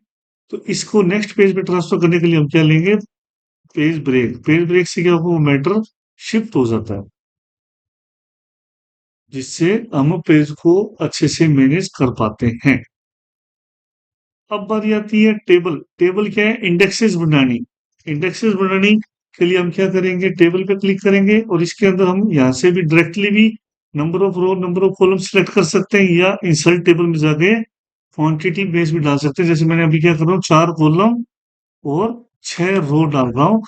तो इसको नेक्स्ट पेज पे ट्रांसफर करने के लिए हम क्या लेंगे, पेज ब्रेक। पेज ब्रेक से क्या होगा, वो मैटर शिफ्ट हो जाता है, जिससे हम पेज को अच्छे से मैनेज कर पाते हैं। अब बारी आती है टेबल। टेबल क्या है, इंडेक्सेस बनानी। इंडेक्सेस बनाने के लिए हम क्या करेंगे, टेबल पे क्लिक करेंगे और इसके अंदर हम यहाँ से भी डायरेक्टली भी number of row, number of column select कर सकते हैं, या इंसर्ट टेबल में जाके क्वांटिटी बेस भी डाल सकते हैं। जैसे मैंने अभी क्या कर रहा हूँ, 4 कॉलम और 6 रो डाल रहा हूँ।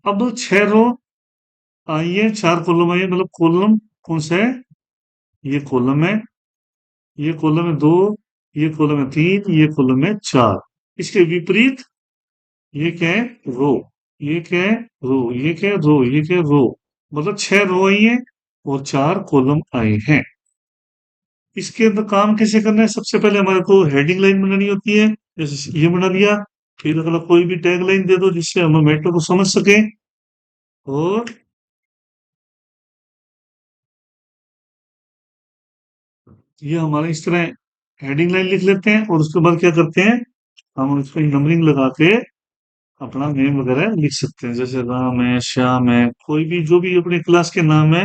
अब 6 रो आई है, 4 कॉलम आई है, मतलब कॉलम कौन सा है, ये कॉलम है, ये कॉलम है 2, ये कॉलम है 3, ये कॉलम है 4। इसके विपरीत ये क्या है, रो, ये क्या है, रो, ये क्या है, रो, ये क्या है, रो। मतलब 6 रो आई है और 4 कॉलम आए हैं। इसके अंदर काम कैसे करना है, सबसे पहले हमारे को हेडिंग लाइन बनानी होती है, जैसे ये बना दिया। फिर अगला कोई भी टैग लाइन दे दो जिससे हम मैटर को समझ सके। और ये हमारा इस तरह हेडिंग लाइन लिख लेते हैं, और उसके बाद क्या करते हैं, हम उसको नंबरिंग लगा के अपना नेम वगैरह लिख सकते हैं। जैसे राम है, श्याम है, कोई भी जो भी अपने क्लास के नाम है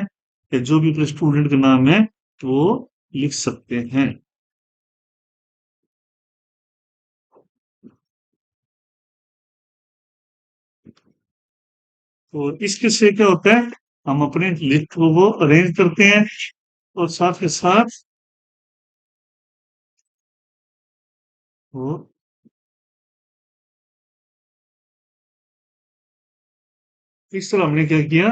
या जो भी अपने स्टूडेंट का नाम है वो लिख सकते हैं। तो इसके से क्या होता है, हम अपने लिस्ट को अरेंज करते हैं, और साथ के साथ वो इस तरह हमने क्या किया,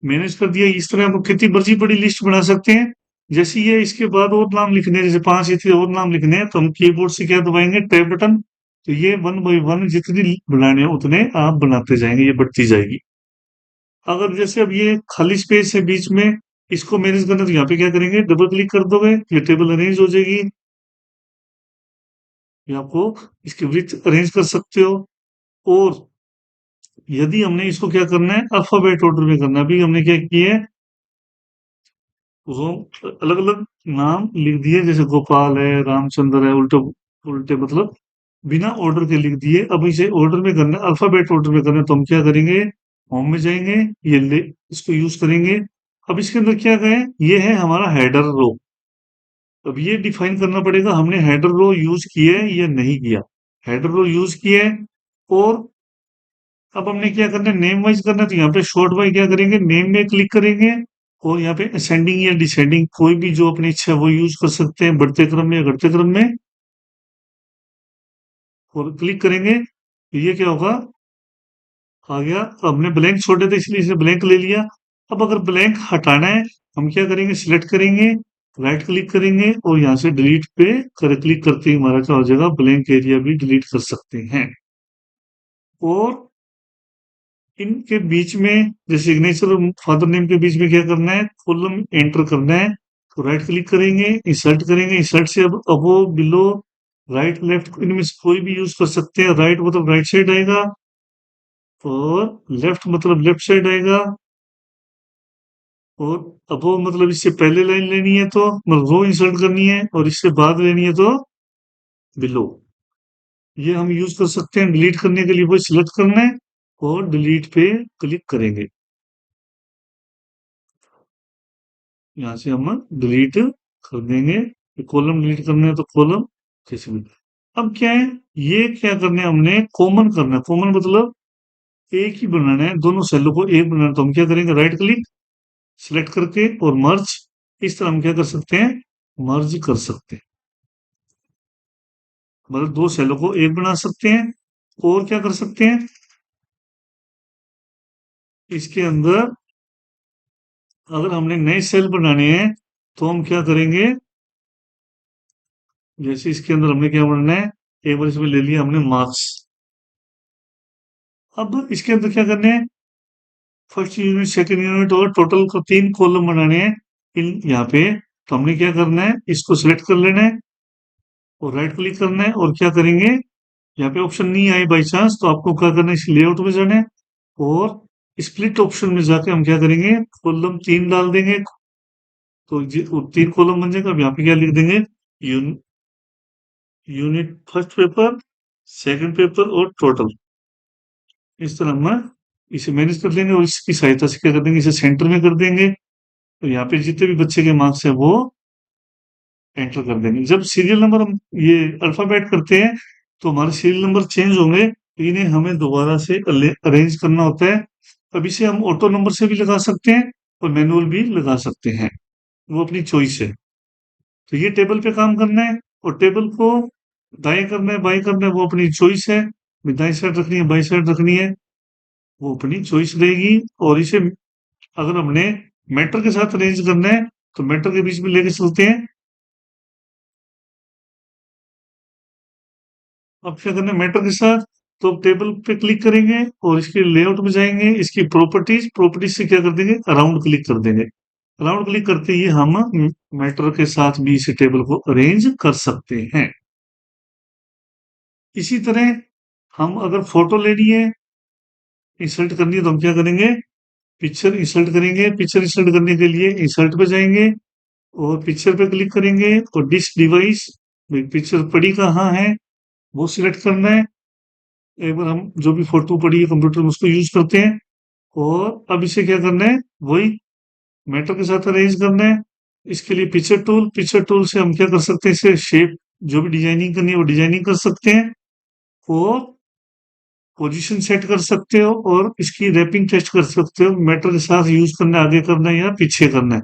मैनेज कर दिया। इस तरह हम कितनी मर्जी बड़ी लिस्ट बना सकते हैं। जैसे ये इसके बाद और नाम लिखने हैं, जैसे 5 इतने और नाम लिखने हैं, तो हम कीबोर्ड से क्या दबाएंगे, टैब बटन। तो ये वन बाई वन जितनी बनाने हैं उतने आप बनाते जाएंगे, ये बढ़ती जाएगी। अगर जैसे अब ये खाली स्पेस है बीच में, इसको मैनेज करना, तो यहाँ पे क्या करेंगे, डबल क्लिक कर दोगे, ये टेबल अरेंज हो जाएगी। ये आपको इसकी विड्थ अरेंज कर सकते हो। और यदि हमने इसको क्या करना है, अल्फाबेट ऑर्डर में करना है, अभी हमने क्या किया है, वो अलग अलग नाम लिख दिए, जैसे गोपाल है, रामचंद्र है, उल्टे उल्टे मतलब बिना ऑर्डर के लिख दिए। अब इसे ऑर्डर में करना है, अल्फाबेट ऑर्डर में करना है, तो हम क्या करेंगे, होम में जाएंगे, ये ले इसको यूज करेंगे। अब इसके अंदर क्या है, ये है हमारा हेडर रो। अब ये डिफाइन करना पड़ेगा, हमने हेडर रो यूज किया है या नहीं किया। हेडर रो यूज किया है। और अब हमने क्या करना है, नेम वाइज करना है, तो यहाँ पे शॉर्ट बाय क्या करेंगे, नेम में क्लिक करेंगे, और यहाँ पे असेंडिंग या डिसेंडिंग कोई भी जो अपनी इच्छा है वो यूज कर सकते हैं, बढ़ते क्रम में या घटते क्रम में। और क्लिक करेंगे तो ये क्या होगा, आ गया। तो हमने ब्लैंक छोड़े थे इसलिए इसे ब्लैंक ले लिया। अब अगर ब्लैंक हटाना है, हम क्या करेंगे, सिलेक्ट करेंगे, राइट क्लिक करेंगे, और यहाँ से डिलीट पे कर क्लिक करते ही हमारा क्या हो जाएगा, ब्लैंक एरिया भी डिलीट कर सकते हैं। और इनके बीच में, जैसे सिग्नेचर और फादर नेम के बीच में क्या करना है, कॉलम एंटर करना है। तो राइट क्लिक करेंगे, इंसर्ट करेंगे, इंसर्ट से अब अबो बिलो राइट लेफ्ट इनमें से कोई भी यूज कर सकते हैं। राइट मतलब राइट साइड आएगा, और लेफ्ट मतलब लेफ्ट साइड आएगा। और अबो मतलब इससे पहले लाइन लेनी है तो मतलब रो इंसर्ट करनी है, और इससे बाद लेनी है तो बिलो। ये हम यूज कर सकते हैं। डिलीट करने के लिए वो सिलेक्ट करना है और डिलीट पे क्लिक करेंगे। यहाँ से हम डिलीट कर देंगे, कॉलम डिलीट करना है तो कॉलम, जैसे भी। अब क्या है, ये क्या करना है, हमने कॉमन करना है। कॉमन मतलब एक ही बनाना है, दोनों सेलों को एक बनाना है, तो हम क्या करेंगे, राइट क्लिक सिलेक्ट करके और मर्ज। इस तरह हम क्या कर सकते हैं, मर्ज कर सकते हैं, मतलब दो सेलों को एक बना सकते हैं। और क्या कर सकते हैं, इसके अंदर अगर हमने नए सेल बनाने हैं तो हम क्या करेंगे, जैसे इसके अंदर हमने क्या बनाना है, एक बार इसमें ले लिया हमने मार्क्स। अब इसके अंदर क्या करना है, फर्स्ट यूनिट सेकंड यूनिट और टोटल को 3 कॉलम बनाने हैं इन यहाँ पे। तो हमने क्या करना है, इसको सिलेक्ट कर लेना है और राइट क्लिक करना है और क्या करेंगे, यहाँ पे ऑप्शन नहीं आए बाई चांस तो आपको क्या करना है, इस लेआउट में जाना है और स्प्लिट ऑप्शन में जाके हम क्या करेंगे, कॉलम 3 डाल देंगे। तो वो 3 कॉलम बन जाएगा। अब यहाँ पे क्या लिख देंगे, unit first paper, second paper और टोटल। इस तरह हम इसे मैनेज कर लेंगे और इसकी सहायता से क्या कर देंगे, इसे सेंटर में कर देंगे। तो यहाँ पे जितने भी बच्चे के मार्क्स है वो एंटर कर देंगे। जब सीरियल नंबर हम ये अल्फाबेट करते हैं तो हमारे सीरियल नंबर चेंज होंगे, तो इन्हें हमें दोबारा से अरेंज करना होता है। अब इसे हम ऑटो नंबर से भी लगा सकते हैं और मैनुअल भी लगा सकते हैं, वो अपनी चॉइस है। तो ये टेबल पे काम करना है और टेबल को दाएं करना है बाएं करना है वो अपनी चॉइस है। दाएं साइड रखनी है बाएं साइड रखनी है वो अपनी चॉइस रहेगी। और इसे अगर हमने मैटर के साथ अरेंज करना है तो मैटर के बीच में लेके चलते हैं। अब क्या करना है मैटर के साथ, तो टेबल पे क्लिक करेंगे और इसके लेआउट में जाएंगे, इसकी प्रॉपर्टीज, प्रॉपर्टीज से क्या कर देंगे, अराउंड क्लिक कर देंगे। अराउंड क्लिक करते ही हम मैटर के साथ भी इस टेबल को अरेंज कर सकते हैं। इसी तरह हम अगर फोटो लेनी है, इंसर्ट करनी है, तो हम क्या करेंगे, पिक्चर इंसर्ट करेंगे। पिक्चर इंसर्ट करने के लिए इंसर्ट पे जाएंगे और पिक्चर पे क्लिक करेंगे और डिस्क डिवाइस, पिक्चर पड़ी कहाँ है वो सिलेक्ट करना है। एक बार हम जो भी फोटो पड़ी है कंप्यूटर में उसको यूज करते हैं। और अब इसे क्या करना है, वही मैटर के साथ अरेंज करना है। इसके लिए पिक्चर टूल, पिक्चर टूल से हम क्या कर सकते हैं, इसे शेप जो भी डिजाइनिंग करनी है वो डिजाइनिंग कर सकते हैं और पोजीशन सेट कर सकते हो और इसकी रैपिंग टेस्ट कर सकते हो। मैटर के साथ यूज करना है, आगे करना है या पीछे करना है।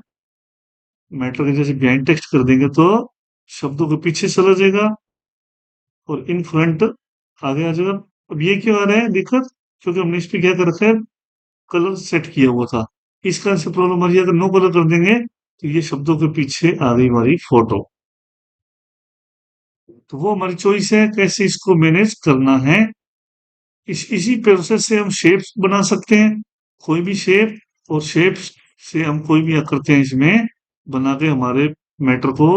मैटर के जैसे बिहाइंड टेक्स्ट कर देंगे तो शब्दों के पीछे चला जाएगा और इन फ्रंट आगे आ जाएगा। अब ये क्यों आ रहा है दिक्कत, क्योंकि हमने इस पे क्या कर रखा है, कलर सेट किया हुआ था। इस कारण से प्रॉब्लम आ रही है। अगर नो कलर कर देंगे तो ये शब्दों के पीछे आ गई हमारी फोटो। तो वो हमारी चॉइस है कैसे इसको मैनेज करना है। इसी प्रोसेस से हम शेप्स बना सकते हैं, कोई भी शेप, और शेप्स से हम कोई भी आकृतियां इसमें बना के हमारे मैटर को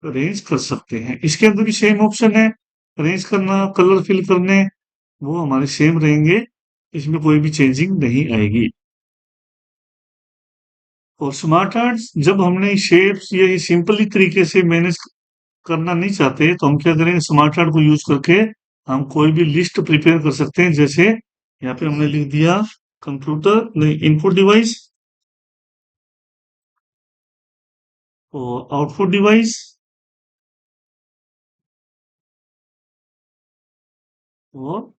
अरेंज कर सकते हैं। इसके अंदर भी सेम ऑप्शन है, अरेंज करना, कलर फिल करने, वो हमारे सेम रहेंगे, इसमें कोई भी चेंजिंग नहीं आएगी। और स्मार्ट आर्ट्स जब हमने शेप्स या ये सिंपली तरीके से मैनेज करना नहीं चाहते तो हम क्या करेंगे, स्मार्ट आर्ट को यूज करके हम कोई भी लिस्ट प्रिपेयर कर सकते हैं। जैसे यहाँ पे हमने लिख दिया कंप्यूटर नहीं इनपुट डिवाइस और आउटपुट डिवाइस और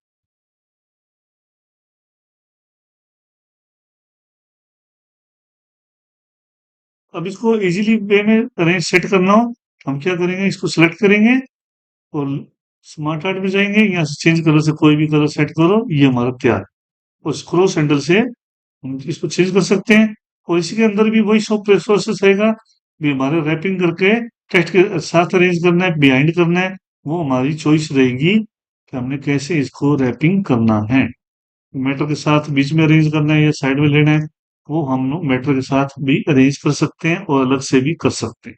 अब इसको इजीली वे में अरेंज सेट करना हो, हम क्या करेंगे, इसको सिलेक्ट करेंगे और स्मार्ट आर्ट में जाएंगे, यहाँ से चेंज कलर से कोई भी कलर सेट करो, ये हमारा तैयार। और क्रॉस हैंडल से हम इसको चेंज कर सकते हैं। और इसी के अंदर भी वही सब प्रोसेस रहेगा, भी हमारे रैपिंग करके टेक्स्ट के साथ अरेंज करना है, बिहाइंड करना है, वो हमारी चॉइस रहेगी कि हमने कैसे इसको रैपिंग करना है। मैटर के साथ बीच में अरेंज करना है या साइड में लेना है, वो हम लोग मैटर के साथ भी अरेंज कर सकते हैं और अलग से भी कर सकते हैं।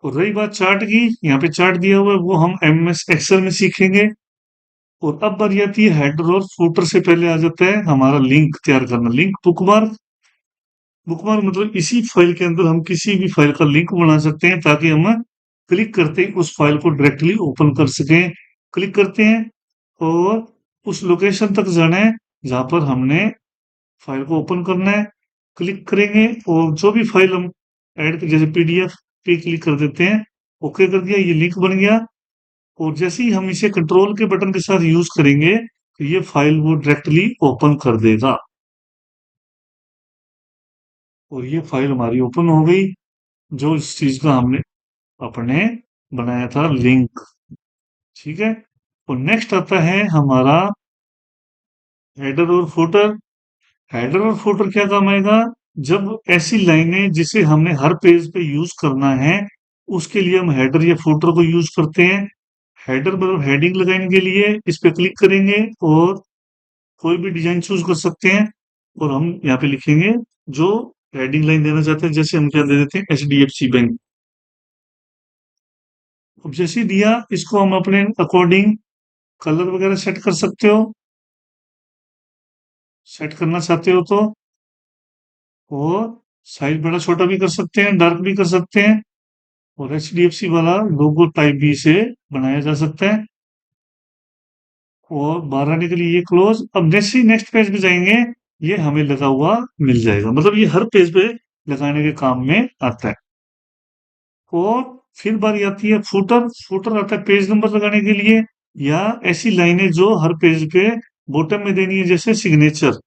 और रही बात चार्ट की, यहाँ पे चार्ट दिया हुआ है वो हम एमएस एक्सेल में सीखेंगे। और अब बारी आती है हेडर और फुटर से पहले आ जाता है हमारा लिंक तैयार करना, लिंक बुकमार्क। बुकमार्क मतलब इसी फाइल के अंदर हम किसी भी फाइल का लिंक बना सकते हैं ताकि हम क्लिक करते ही उस फाइल को डायरेक्टली ओपन कर सकें। क्लिक करते हैं और उस लोकेशन तक जाना है जहां पर हमने फाइल को ओपन करना है। क्लिक करेंगे और जो भी फाइल हम ऐड, जैसे पीडीएफ पे क्लिक कर देते हैं, ओके कर दिया, ये लिंक बन गया। और जैसे ही हम इसे कंट्रोल के बटन के साथ यूज करेंगे तो ये फाइल वो डायरेक्टली ओपन कर देगा और ये फाइल हमारी ओपन हो गई, जो इस चीज का हमने अपने बनाया था लिंक। ठीक है। और नेक्स्ट आता है हमारा हेडर और फुटर। हेडर और फुटर क्या काम आएगा? जब ऐसी लाइनें जिसे हमने हर पेज पे यूज करना है, उसके लिए हम हेडर या फुटर को यूज करते हैं। हेडर मतलब हेडिंग लगाने के लिए इस पे क्लिक करेंगे और कोई भी डिजाइन चूज कर सकते हैं और हम यहाँ पे लिखेंगे जो हेडिंग लाइन देना चाहते हैं। जैसे हम क्या दे देते हैं, HDFC बैंक। अब जैसे ही दिया, इसको हम अपने अकॉर्डिंग कलर वगैरह सेट कर सकते हो, सेट करना चाहते हो तो। और साइज बड़ा छोटा भी कर सकते हैं, डार्क भी कर सकते हैं। और HDFC वाला लोगो टाइप भी इसे बनाया जा सकता है। और बाहर आने के लिए ये क्लोज। अब जैसे ही नेक्स्ट पेज पे जाएंगे, ये हमें लगा हुआ मिल जाएगा। मतलब ये हर पेज पे लगाने के काम में आता है। और फिर बारी आती है फुटर। फुटर आता है पेज नंबर लगाने के लिए, या ऐसी लाइनें जो हर पेज पे बॉटम में देनी है, जैसे सिग्नेचर।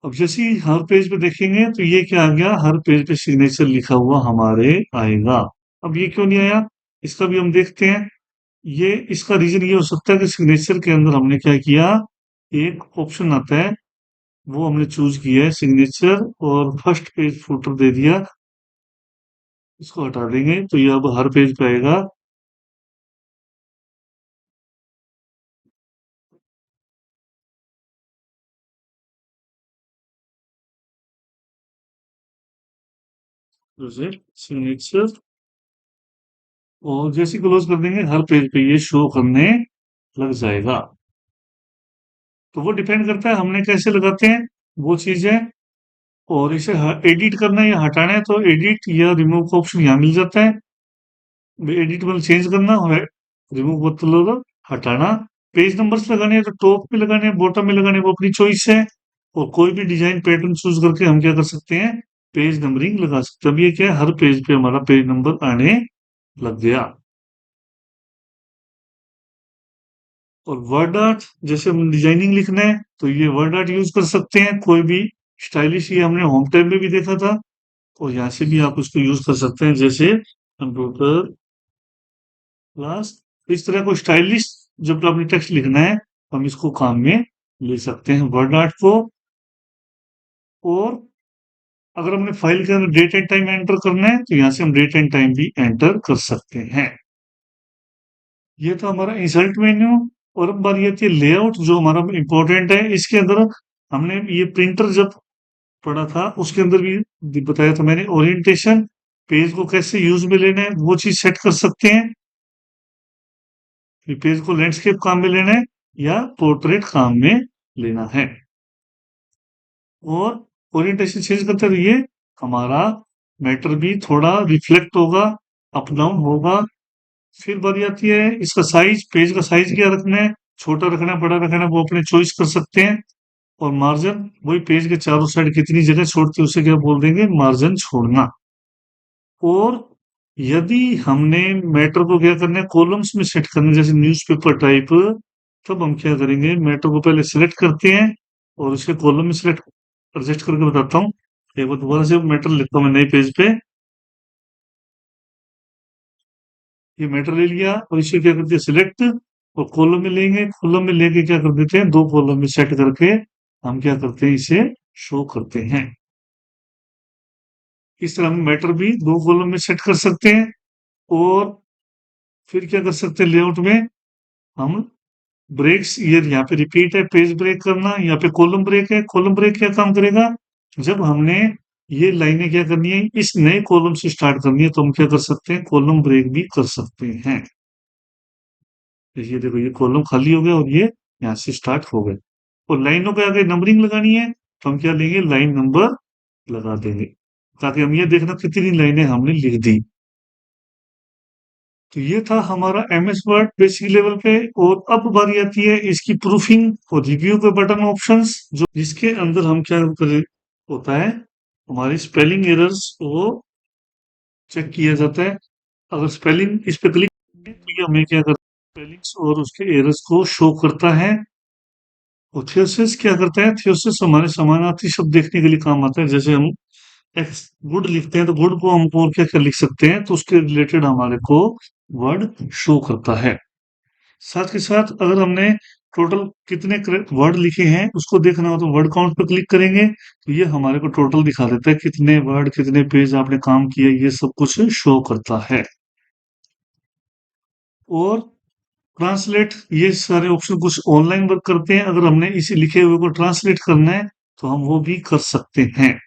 अब जैसे ही हर पेज पे देखेंगे तो ये क्या आ गया, हर पेज पे सिग्नेचर लिखा हुआ हमारे आएगा। अब ये क्यों नहीं आया, इसका भी हम देखते हैं। ये इसका रीजन ये हो सकता है कि सिग्नेचर के अंदर हमने क्या किया, एक ऑप्शन आता है, वो हमने चूज किया है सिग्नेचर, और फर्स्ट पेज फुटर दे दिया। इसको हटा देंगे तो ये अब हर पेज पे आएगा। जैसे सिग्नेचर, और जैसे क्लोज कर देंगे, हर पेज पे ये शो करने लग जाएगा। तो वो डिपेंड करता है हमने कैसे लगाते हैं, वो चीज है। और इसे एडिट करना है या हटाना है तो एडिट या रिमूव का ऑप्शन यहाँ मिल जाता है। एडिट मतलब चेंज करना, और रिमूव मतलब हटाना। पेज नंबर्स लगाने हैं तो टॉप पे लगाने हैं, बॉटम में लगाने हैं, वो अपनी चॉइस है। और कोई भी डिजाइन पैटर्न चूज करके हम क्या कर सकते हैं, पेज नंबरिंग लगा सकते हैं। अब ये क्या है, हर पेज पे हमारा पेज नंबर आने लग गया। और वर्ड आर्ट, जैसे हम डिजाइनिंग लिखना है तो ये वर्ड आर्ट यूज कर सकते हैं, कोई भी स्टाइलिश। ये हमने होम टैब में भी देखा था, और यहाँ से भी आप उसको यूज कर सकते हैं, जैसे कंप्यूटर क्लास। इस तरह को स्टाइलिश जब आपने टेक्स्ट लिखना है, हम इसको काम में ले सकते हैं, वर्ड आर्ट को। और अगर हमने फाइल के अंदर डेट एंड टाइम एंटर करना है तो यहाँ से हम डेट एंड टाइम भी एंटर कर सकते हैं। ये था हमारा इंसर्ट मेन्यू। और अब बारी आती है लेआउट, जो हमारा इंपॉर्टेंट है। इसके अंदर हमने ये प्रिंटर जब पढ़ा था, उसके अंदर भी बताया था मैंने, ओरिएंटेशन, पेज को कैसे यूज में लेना है वो चीज सेट कर सकते हैं कि पेज को लैंडस्केप काम में लेना है या पोर्ट्रेट काम में लेना है। और ओरिएंटेशन चेंज करते रहिए, हमारा मैटर भी थोड़ा रिफ्लेक्ट होगा, अप डाउन होगा। फिर बारी आती है इसका साइज, पेज का साइज क्या रखना है, छोटा रखना है, बड़ा रखना है, वो अपने चॉइस कर सकते हैं। और मार्जिन, वही पेज के चारों साइड कितनी जगह छोड़ती है उसे क्या बोल देंगे, मार्जिन छोड़ना। और यदि हमने मैटर को क्या करना है, कॉलम्स में सेट करना है, जैसे न्यूज़पेपर टाइप, तब हम क्या करेंगे, मैटर को पहले सिलेक्ट करते हैं और उसके कॉलम में सिलेक्ट एडजस्ट करके बताता हूँ। एक बार दोबारा से मैटर लिखता हूँ मैं नए पेज पे। ये मैटर ले लिया और इसे क्या करते हैं, सिलेक्ट, और कॉलम में लेंगे। कॉलम में लेके क्या कर देते हैं, दो कॉलम में सेट करके हम क्या करते हैं, इसे शो करते हैं। इस तरह हम मैटर भी दो कॉलम में सेट कर सकते हैं। और फिर क्या कर सकते हैं, लेआउट में हम ब्रेक्स, ये यहाँ पे रिपीट है, पेज ब्रेक करना, यहाँ पे कॉलम ब्रेक है। कॉलम ब्रेक क्या काम करेगा, जब हमने ये लाइनें क्या करनी है, इस नए कॉलम से स्टार्ट करनी है, तो हम क्या कर सकते हैं, कॉलम ब्रेक भी कर सकते हैं। ये देखो, ये कॉलम खाली हो गया और ये यहाँ से स्टार्ट हो गए। और लाइनों पे आगे नंबरिंग लगानी है तो हम क्या लेंगे, लाइन नंबर लगा देंगे, ताकि हम ये देखना कितनी लाइनें हमने लिख दी। तो ये था हमारा MS वर्ड बेसिक लेवल पे। और अब बारी आती है इसकी प्रूफिंग और रिव्यू के बटन ऑप्शंस, जो जिसके अंदर हम क्या करें, होता है हमारी स्पेलिंग एरर्स को चेक किया जाता है। अगर स्पेलिंग इस पे क्लिक करें तो ये हमें क्या करता है, स्पेलिंग्स और उसके एरर्स को शो करता है। और थियोसिस क्या करता है, थियोसिस हमारे समानार्थी शब्द देखने के लिए काम आता है। जैसे हम एक्स गुड लिखते हैं तो गुड को हम और क्या क्या लिख सकते हैं, तो उसके रिलेटेड हमारे को वर्ड शो करता है। साथ के साथ अगर हमने टोटल कितने वर्ड लिखे हैं उसको देखना हो तो वर्ड काउंट पे क्लिक करेंगे तो ये हमारे को टोटल दिखा देता है कितने वर्ड कितने पेज आपने काम किया ये सब कुछ शो करता है। और ट्रांसलेट ये सारे ऑप्शन कुछ ऑनलाइन वर्क करते हैं, अगर हमने इसी लिखे हुए को ट्रांसलेट करना है तो हम वो भी कर सकते हैं।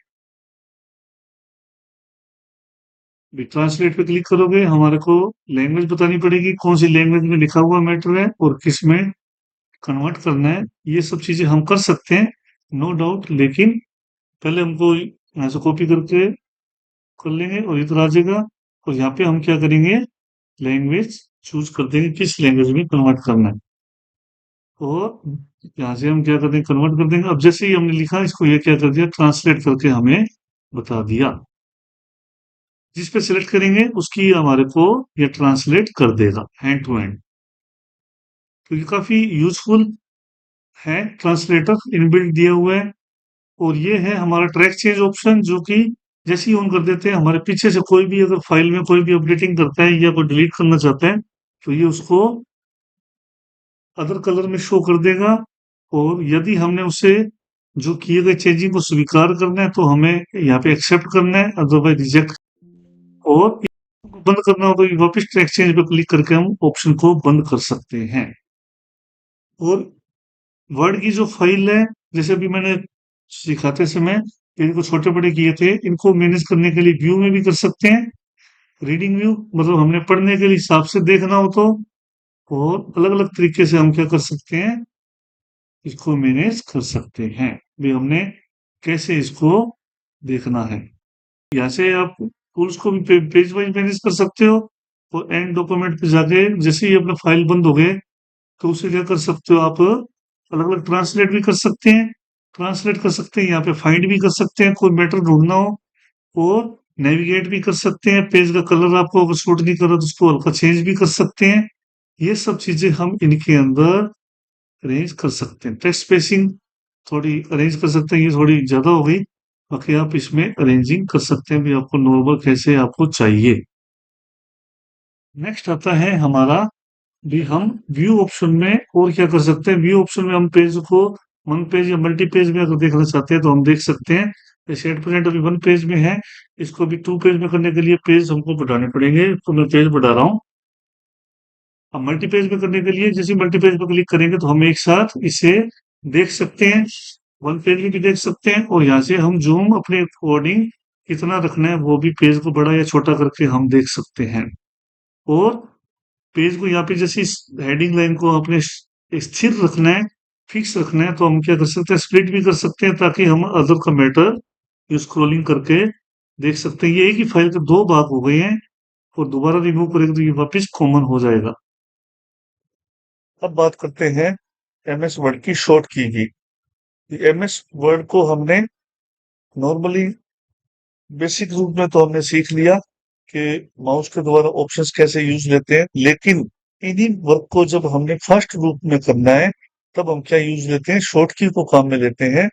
ट्रांसलेट पे क्लिक करोगे हमारे को लैंग्वेज बतानी पड़ेगी कौन सी लैंग्वेज में लिखा हुआ मैटर है और किस में कन्वर्ट करना है। ये सब चीजें हम कर सकते हैं नो डाउट, लेकिन पहले हमको यहाँ से कॉपी करके कर लेंगे और इधर आ जाएगा और यहाँ पे हम क्या करेंगे लैंग्वेज चूज कर देंगे किस लैंग्वेज में कन्वर्ट करना है और यहाँ से हम क्या कर देंगे कन्वर्ट कर देंगे। अब जैसे ही हमने लिखा इसको ये क्या कर दिया ट्रांसलेट करके हमें बता दिया। जिस पे सिलेक्ट करेंगे उसकी हमारे को ये ट्रांसलेट कर देगा हैंड टू हैंड। तो ये काफी यूजफुल है, ट्रांसलेटर इनबिल्ट दिया हुआ है। और ये है हमारा ट्रैक चेंज ऑप्शन जो कि जैसे ही ऑन कर देते हैं हमारे पीछे से कोई भी अगर फाइल में कोई भी अपडेटिंग करता है या कोई डिलीट करना चाहता है तो ये उसको अदर कलर में शो कर देगा। और यदि हमने उसे जो किए गए चेंजिंग को स्वीकार करना है तो हमें यहाँ पे एक्सेप्ट करना है, अदरवाइज रिजेक्ट। और बंद करना हो तो वापस ट्रैक चेंज पे क्लिक करके हम ऑप्शन को बंद कर सकते हैं। और वर्ड की जो फाइल है जैसे अभी मैंने सिखाते समय इनको छोटे बड़े किए थे, इनको मैनेज करने के लिए व्यू में भी कर सकते हैं। रीडिंग व्यू मतलब हमने पढ़ने के लिए हिसाब से देखना हो तो, और अलग अलग तरीके से हम क्या कर सकते हैं इसको मैनेज कर सकते हैं भी हमने कैसे इसको देखना है। यहाँ से आप टूल्स को भी पेज वाइज मैनेज कर सकते हो। और एंड डॉक्यूमेंट पे जाके जैसे ही अपना फाइल बंद हो गए तो उसे क्या कर सकते हो आप अलग अलग ट्रांसलेट भी कर सकते हैं, ट्रांसलेट कर सकते हैं यहाँ पे फाइंड भी कर सकते हैं कोई मैटर ढूंढना हो। और नेविगेट भी कर सकते हैं, पेज का कलर आपको अगर सूट नहीं कर रहा तो उसको हल्का चेंज भी कर सकते हैं। ये सब चीजें हम इनके अंदर अरेंज कर सकते हैं। टेक्स्ट स्पेसिंग थोड़ी अरेंज कर सकते हैं, ये थोड़ी ज्यादा हो गई, बाकी आप इसमें अरेंजिंग कर सकते हैं भी आपको नॉर्मल कैसे आपको चाहिए। नेक्स्ट आता है हमारा भी हम व्यू ऑप्शन में और क्या कर सकते हैं। व्यू ऑप्शन में हम पेज को वन पेज या मल्टी पेज में अगर देखना चाहते हैं तो हम देख सकते हैं। जैसे एट प्रेजेंट अभी वन पेज में है, इसको भी टू पेज में करने के लिए पेज हमको बढ़ाने पड़ेंगे, तो मैं पेज बढ़ा रहा हूँ। अब मल्टी पेज में करने के लिए जैसे मल्टी पेज पर क्लिक करेंगे तो हम एक साथ इसे देख सकते हैं, वन पेज में भी देख सकते हैं। और यहाँ से हम जूम अपने अकॉर्डिंग कितना रखना है वो भी पेज को बड़ा या छोटा करके हम देख सकते हैं। और पेज को यहाँ पे जैसे इस हेडिंग लाइन को अपने स्थिर रखना है, फिक्स रखना है, तो हम क्या कर सकते हैं स्प्लिट भी कर सकते हैं ताकि हम अदर का मैटर स्क्रॉलिंग करके देख सकते हैं। ये एक ही फाइल के दो भाग हो गए हैं और दोबारा रिमूव करेंगे तो ये वापस कॉमन हो जाएगा। अब बात करते हैं एमएस वर्ड की शॉर्ट की। एमएस वर्ड को हमने नॉर्मली बेसिक रूप में तो हमने सीख लिया कि माउस के द्वारा ऑप्शंस कैसे यूज लेते हैं, लेकिन इन्हीं वर्क को जब हमने फास्ट रूप में करना है तब हम क्या यूज लेते हैं शॉर्ट की को काम में लेते हैं।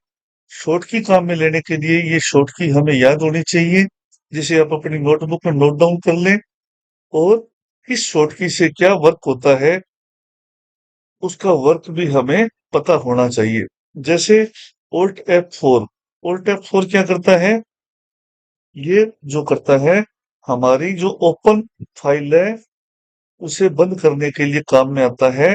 शॉर्ट की काम में लेने के लिए ये शॉर्ट की हमें याद होनी चाहिए, जिसे आप अपनी नोटबुक में नोट डाउन कर लें। और इस शॉर्ट की से क्या वर्क होता है उसका वर्क भी हमें पता होना चाहिए। जैसे Alt F4, Alt F4 क्या करता है, ये जो करता है हमारी जो ओपन फाइल है उसे बंद करने के लिए काम में आता है।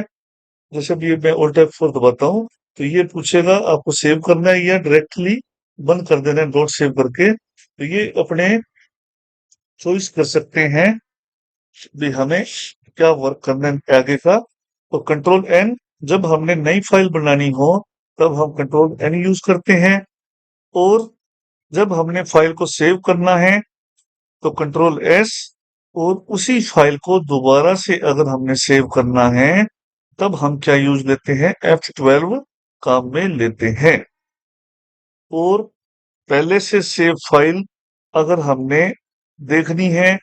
जैसे भी मैं Alt F4 दबाता हूँ तो ये पूछेगा आपको सेव करना है या डायरेक्टली बंद कर देना है नोट सेव करके, तो ये अपने चॉइस कर सकते हैं भी हमें क्या वर्क करना है आगे का। तो कंट्रोल एन जब हमने नई फाइल बनानी हो तब हम कंट्रोल एन यूज करते हैं। और जब हमने फाइल को सेव करना है तो कंट्रोल एस। और उसी फाइल को दोबारा से अगर हमने सेव करना है तब हम क्या यूज लेते हैं F12 काम में लेते हैं। और पहले से सेव फाइल अगर हमने देखनी है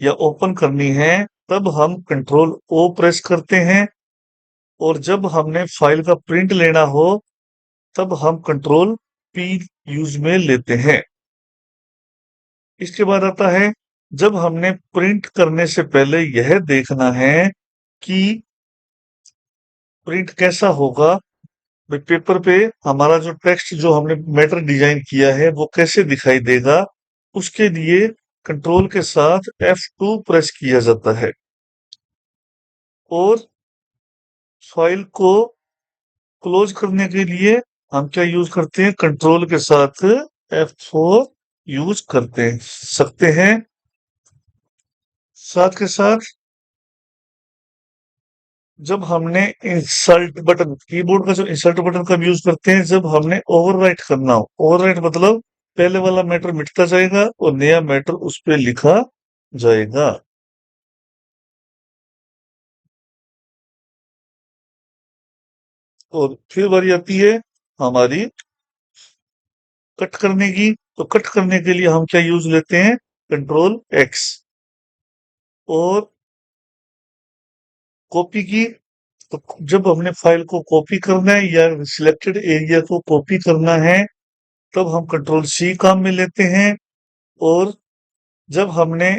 या ओपन करनी है तब हम कंट्रोल ओ प्रेस करते हैं। और जब हमने फाइल का प्रिंट लेना हो तब हम कंट्रोल पी यूज में लेते हैं। इसके बाद आता है जब हमने प्रिंट करने से पहले यह देखना है कि प्रिंट कैसा होगा, भाई पेपर पे हमारा जो टेक्स्ट जो हमने मैटर डिजाइन किया है वो कैसे दिखाई देगा, उसके लिए कंट्रोल के साथ F2 प्रेस किया जाता है। और फाइल को क्लोज करने के लिए हम क्या यूज करते हैं, कंट्रोल के साथ F4 यूज करते सकते हैं। साथ के साथ जब हमने इंसर्ट बटन, कीबोर्ड का जो इंसर्ट बटन का यूज करते हैं जब हमने ओवरराइट करना हो, ओवरराइट मतलब पहले वाला मैटर मिटता जाएगा और नया मैटर उस पर लिखा जाएगा। और फिर बारी आती है हमारी कट करने की। तो कट करने के लिए हम क्या यूज लेते हैं, कंट्रोल एक्स। और कॉपी की, तो जब हमने फाइल को कॉपी करना है या सिलेक्टेड एरिया को कॉपी करना है तब हम कंट्रोल सी काम में लेते हैं। और जब हमने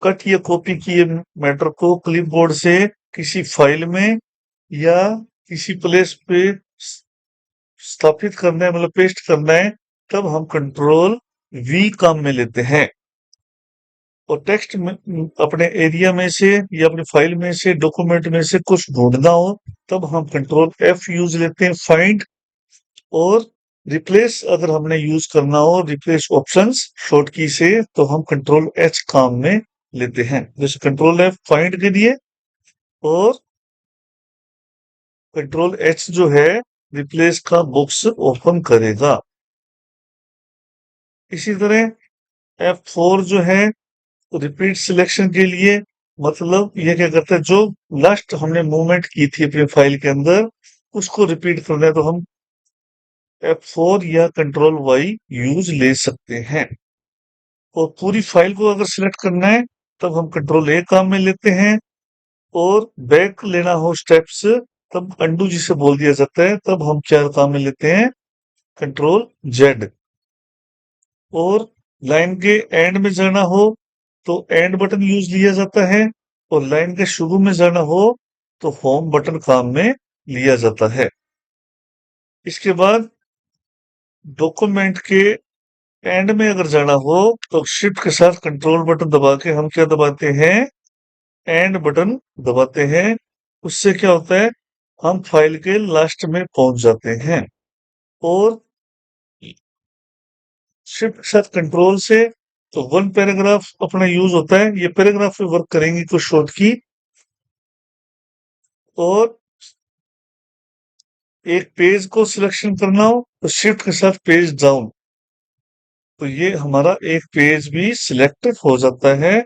कट या कॉपी किए मैटर को क्लिपबोर्ड से किसी फाइल में या किसी प्लेस पे स्थापित करना है, मतलब पेस्ट करना है, तब हम कंट्रोल वी काम में लेते हैं। और टेक्स्ट में अपने एरिया में से या अपनी फाइल में से डॉक्यूमेंट में से कुछ ढूंढना हो तब हम कंट्रोल एफ यूज लेते हैं, फाइंड। और रिप्लेस अगर हमने यूज करना हो रिप्लेस ऑप्शंस शॉर्ट की से तो हम कंट्रोल एच काम में लेते हैं, जैसे कंट्रोल एफ फाइंड के लिए और कंट्रोल एच जो है रिप्लेस का बॉक्स ओपन करेगा। इसी तरह F4 जो है रिपीट सिलेक्शन के लिए, मतलब ये क्या करता है, जो लास्ट हमने मूवमेंट की थी अपनी फाइल के अंदर उसको रिपीट करना है तो हम F4 या कंट्रोल वाई यूज ले सकते हैं। और पूरी फाइल को अगर सिलेक्ट करना है तब हम कंट्रोल ए काम में लेते हैं। और बैक लेना हो स्टेप्स तब अंडू जिसे बोल दिया जाता है, तब हम क्या काम में लेते हैं, कंट्रोल जेड। और लाइन के एंड में जाना हो तो एंड बटन यूज लिया जाता है। और लाइन के शुरू में जाना हो तो होम बटन काम में लिया जाता है। इसके बाद डॉक्यूमेंट के एंड में अगर जाना हो तो शिफ्ट के साथ कंट्रोल बटन दबा के हम क्या दबाते हैं, एंड बटन दबाते हैं। उससे क्या होता है, हम फाइल के लास्ट में पहुंच जाते हैं। और शिफ्ट के साथ कंट्रोल से तो वन पैराग्राफ अपना यूज होता है, ये पैराग्राफ पे वर्क करेंगे कुछ शॉर्ट की। और एक पेज को सिलेक्शन करना हो तो शिफ्ट के साथ पेज डाउन, तो ये हमारा एक पेज भी सिलेक्ट हो जाता है।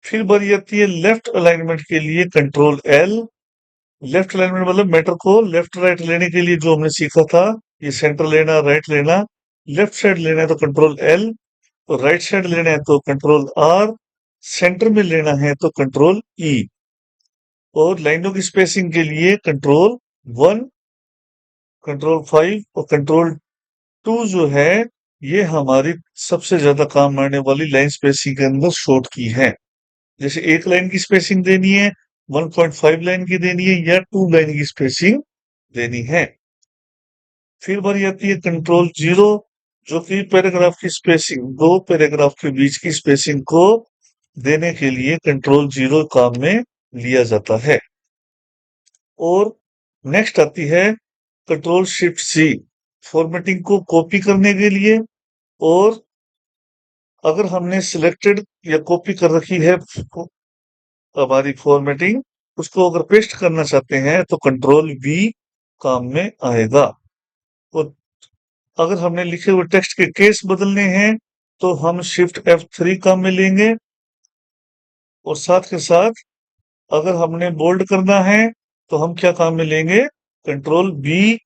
फिर बारी आती है लेफ्ट अलाइनमेंट के लिए कंट्रोल एल। लेफ्ट अलाइनमेंट मतलब मैटर को लेफ्ट राइट लेने के लिए जो हमने सीखा था, ये सेंटर लेना राइट लेना, लेफ्ट साइड लेना है तो कंट्रोल एल, तो राइट साइड लेना है तो कंट्रोल आर, सेंटर में लेना है तो कंट्रोल ई। और लाइनों की स्पेसिंग के लिए कंट्रोल 1, कंट्रोल 5 और कंट्रोल 2 जो है ये हमारी सबसे ज्यादा काम आने वाली लाइन स्पेसिंग के अंदर शॉर्ट की है। जैसे एक लाइन की स्पेसिंग देनी है, 1.5 लाइन की देनी है या 2 लाइन की स्पेसिंग देनी है। फिर बारी आती है कंट्रोल 0, जो कि पैराग्राफ की स्पेसिंग, दो पैराग्राफ के बीच की स्पेसिंग को देने के लिए कंट्रोल 0 काम में लिया जाता है। और नेक्स्ट आती है कंट्रोल शिफ्ट सी, फॉर्मेटिंग को कॉपी करने के लिए। और अगर हमने सिलेक्टेड या कॉपी कर रखी है हमारी फॉर्मेटिंग, उसको अगर पेस्ट करना चाहते हैं तो कंट्रोल वी काम में आएगा। और अगर हमने लिखे हुए टेक्स्ट के केस बदलने हैं तो हम शिफ्ट F3 काम में लेंगे। और साथ के साथ अगर हमने बोल्ड करना है तो हम क्या काम में लेंगे, कंट्रोल बी।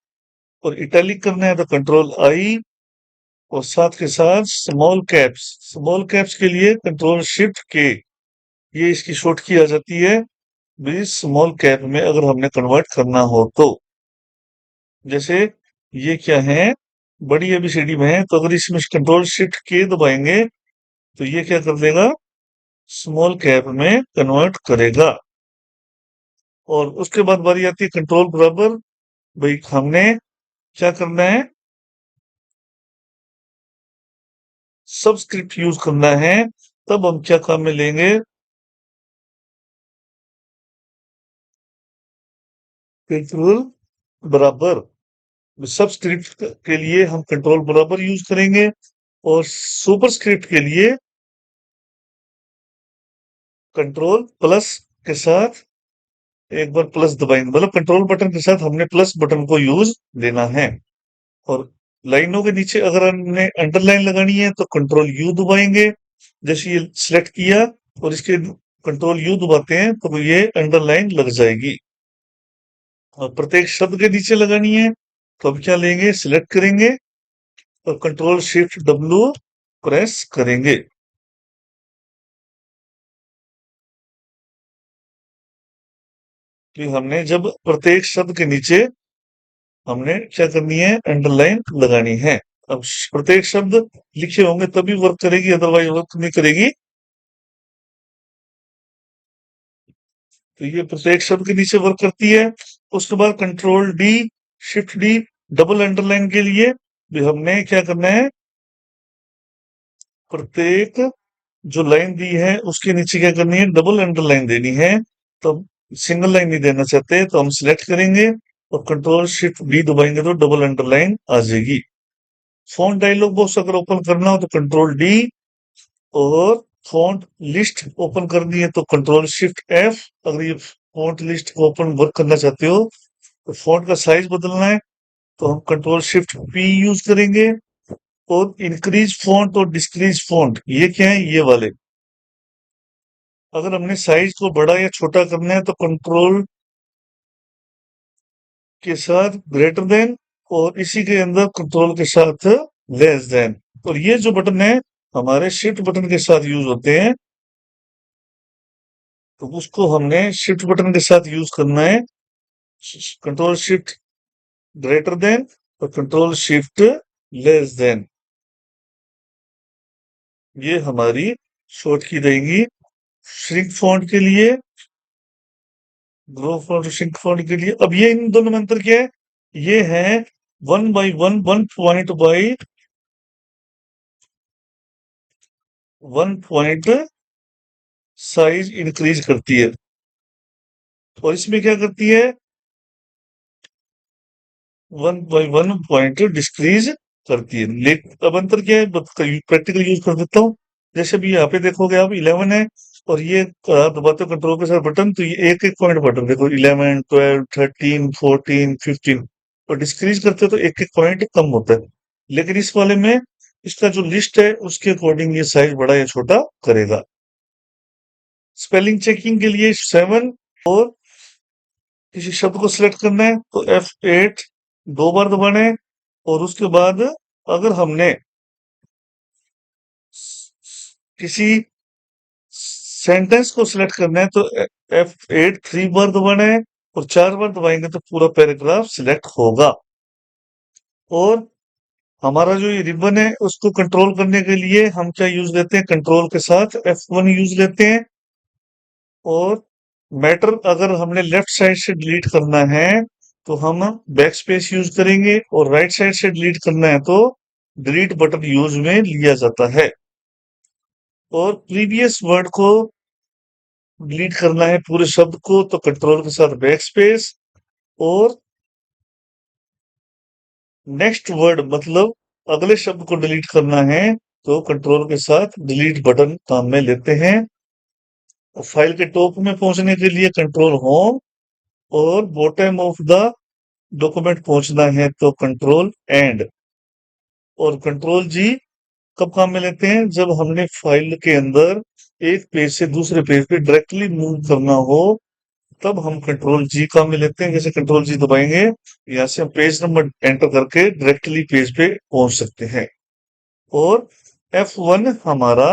और इटैलिक करना है तो कंट्रोल आई। और साथ के साथ स्मॉल कैप्स, स्मॉल कैप्स के लिए कंट्रोल शिफ्ट के, ये इसकी शॉर्ट की आ जाती है भी स्मॉल कैप में अगर हमने कन्वर्ट करना हो तो। जैसे ये क्या है, बड़ी एबीसीडी में है तो अगर इसमें कंट्रोल शिफ्ट के दबाएंगे तो ये क्या कर देगा, स्मॉल कैप में कन्वर्ट करेगा। और उसके बाद बारी आती है कंट्रोल बराबर। भाई हमने क्या करना है, सबस्क्रिप्ट यूज करना है, तब हम क्या काम में लेंगे, कंट्रोल बराबर। सबस्क्रिप्ट के लिए हम कंट्रोल बराबर यूज करेंगे, और सुपरस्क्रिप्ट के लिए कंट्रोल प्लस के साथ एक बार प्लस दबाएंगे, मतलब कंट्रोल बटन के साथ हमने प्लस बटन को यूज देना है। और लाइनों के नीचे अगर हमने अंडरलाइन लगानी है तो कंट्रोल यू दबाएंगे। जैसे ये सिलेक्ट किया और इसके कंट्रोल यू दबाते हैं तो ये अंडरलाइन लग जाएगी। और प्रत्येक शब्द के नीचे लगानी है तो अब क्या लेंगे, सिलेक्ट करेंगे और कंट्रोल शिफ्ट डब्ल्यू प्रेस करेंगे। कि हमने जब प्रत्येक शब्द के नीचे हमने क्या करनी है, अंडरलाइन लगानी है। अब प्रत्येक शब्द लिखे होंगे तभी वर्क करेगी, अदरवाइज वर्क नहीं करेगी। तो ये प्रत्येक शब्द के नीचे वर्क करती है। उसके बाद control D, shift D, double underline के लिए भी हमने क्या करना है, प्रत्येक जो लाइन दी है उसके नीचे क्या करनी है, डबल अंडरलाइन देनी है। तो सिंगल लाइन नहीं देना चाहते तो हम सिलेक्ट करेंगे और कंट्रोल शिफ्ट डी दबाएंगे तो डबल अंडरलाइन आ जाएगी। फॉन्ट डायलॉग बॉक्स अगर ओपन करना हो तो कंट्रोल डी, और फॉन्ट लिस्ट ओपन करनी है तो कंट्रोल शिफ्ट एफ। अगर ये फॉन्ट लिस्ट को ओपन वर्क करना चाहते हो तो फॉन्ट का साइज बदलना है तो हम कंट्रोल शिफ्ट पी यूज करेंगे। और इंक्रीज फॉन्ट और डिक्रीज फॉन्ट ये क्या है, ये वाले। अगर हमने साइज को बड़ा या छोटा करना है तो कंट्रोल के साथ ग्रेटर देन, और इसी के अंदर कंट्रोल के साथ लेस देन। और ये जो बटन है हमारे शिफ्ट बटन के साथ यूज होते हैं, तो उसको हमने शिफ्ट बटन के साथ यूज करना है। कंट्रोल शिफ्ट ग्रेटर देन और कंट्रोल शिफ्ट लेस देन, ये हमारी शॉर्ट की रहेंगी। श्रिंक फॉन्ट के लिए, ग्रो फॉन्ट, श्रिंक फॉन्ट के लिए। अब ये इन दोनों में अंतर क्या है, ये है 1 by 1, 1 point by 1 point size increase करती है, और इसमें क्या करती है, 1 by 1 पॉइंट डिक्रीज करती है। अब अंतर क्या है, प्रैक्टिकल यूज कर देता हूँ। जैसे भी यहाँ पे देखोगे आप 11 है, और ये दबाते हो कंट्रोल के साथ बटन तो ये एक एक पॉइंट बटन देखो, 11, 12, 13, 14, 15। और डिक्रीज करते हो तो एक एक पॉइंट कम होता है। लेकिन इस वाले में इसका जो लिस्ट है उसके अकॉर्डिंग ये साइज बड़ा या छोटा करेगा। स्पेलिंग चेकिंग के लिए 7, और किसी शब्द को सिलेक्ट करना है तो F8 2 बार दबाना है। और उसके बाद अगर हमने किसी सेंटेंस को सिलेक्ट करना है तो F8 3 बार दबाना है, और 4 बार दबाएंगे तो पूरा पैराग्राफ सिलेक्ट होगा। और हमारा जो ये रिबन है उसको कंट्रोल करने के लिए हम क्या यूज लेते हैं, कंट्रोल के साथ F1 यूज लेते हैं। और मैटर अगर हमने लेफ्ट साइड से डिलीट करना है तो हम बैक स्पेस यूज करेंगे, और राइट साइड से डिलीट करना है तो डिलीट बटन यूज में लिया जाता है। और प्रीवियस वर्ड को डिलीट करना है पूरे शब्द को तो कंट्रोल के साथ बैक स्पेस। और नेक्स्ट वर्ड मतलब अगले शब्द को डिलीट करना है तो कंट्रोल के साथ डिलीट बटन काम में लेते हैं। और फाइल के टॉप में पहुंचने के लिए कंट्रोल होम, और बॉटम ऑफ द डॉक्यूमेंट पहुंचना है तो कंट्रोल एंड। और कंट्रोल जी कब काम में लेते हैं, जब हमने फाइल के अंदर एक पेज से दूसरे पेज पे डायरेक्टली मूव करना हो तब हम कंट्रोल जी काम में लेते हैं। जैसे कंट्रोल जी दबाएंगे, यहाँ से हम पेज नंबर एंटर करके डायरेक्टली पेज पे पहुंच सकते हैं। और F1 हमारा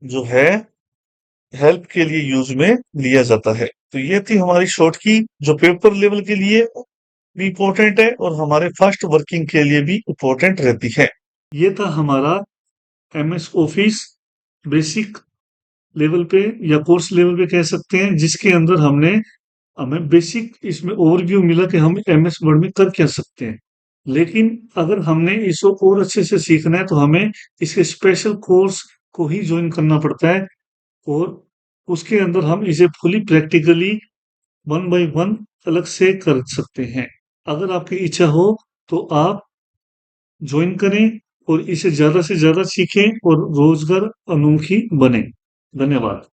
जो है हेल्प के लिए यूज में लिया जाता है। तो ये थी हमारी शॉर्ट की जो पेपर लेवल के लिए भी इम्पोर्टेंट है और हमारे फास्ट वर्किंग के लिए भी इम्पोर्टेंट रहती है। ये था हमारा MS ऑफिस बेसिक लेवल पे या कोर्स लेवल पे कह सकते हैं, जिसके अंदर हमें बेसिक इसमें ओवरव्यू मिला कि हम एमएस वर्ड में कर क्या सकते हैं। लेकिन अगर हमने इसको और अच्छे से सीखना है तो हमें इसके स्पेशल कोर्स को ही ज्वाइन करना पड़ता है, और उसके अंदर हम इसे fully practically one by one अलग से कर सकते हैं। अगर आपकी इच्छा हो तो आप ज्वाइन करें और इसे ज़्यादा से ज़्यादा सीखें और रोज़गार उन्मुखी बनें। धन्यवाद।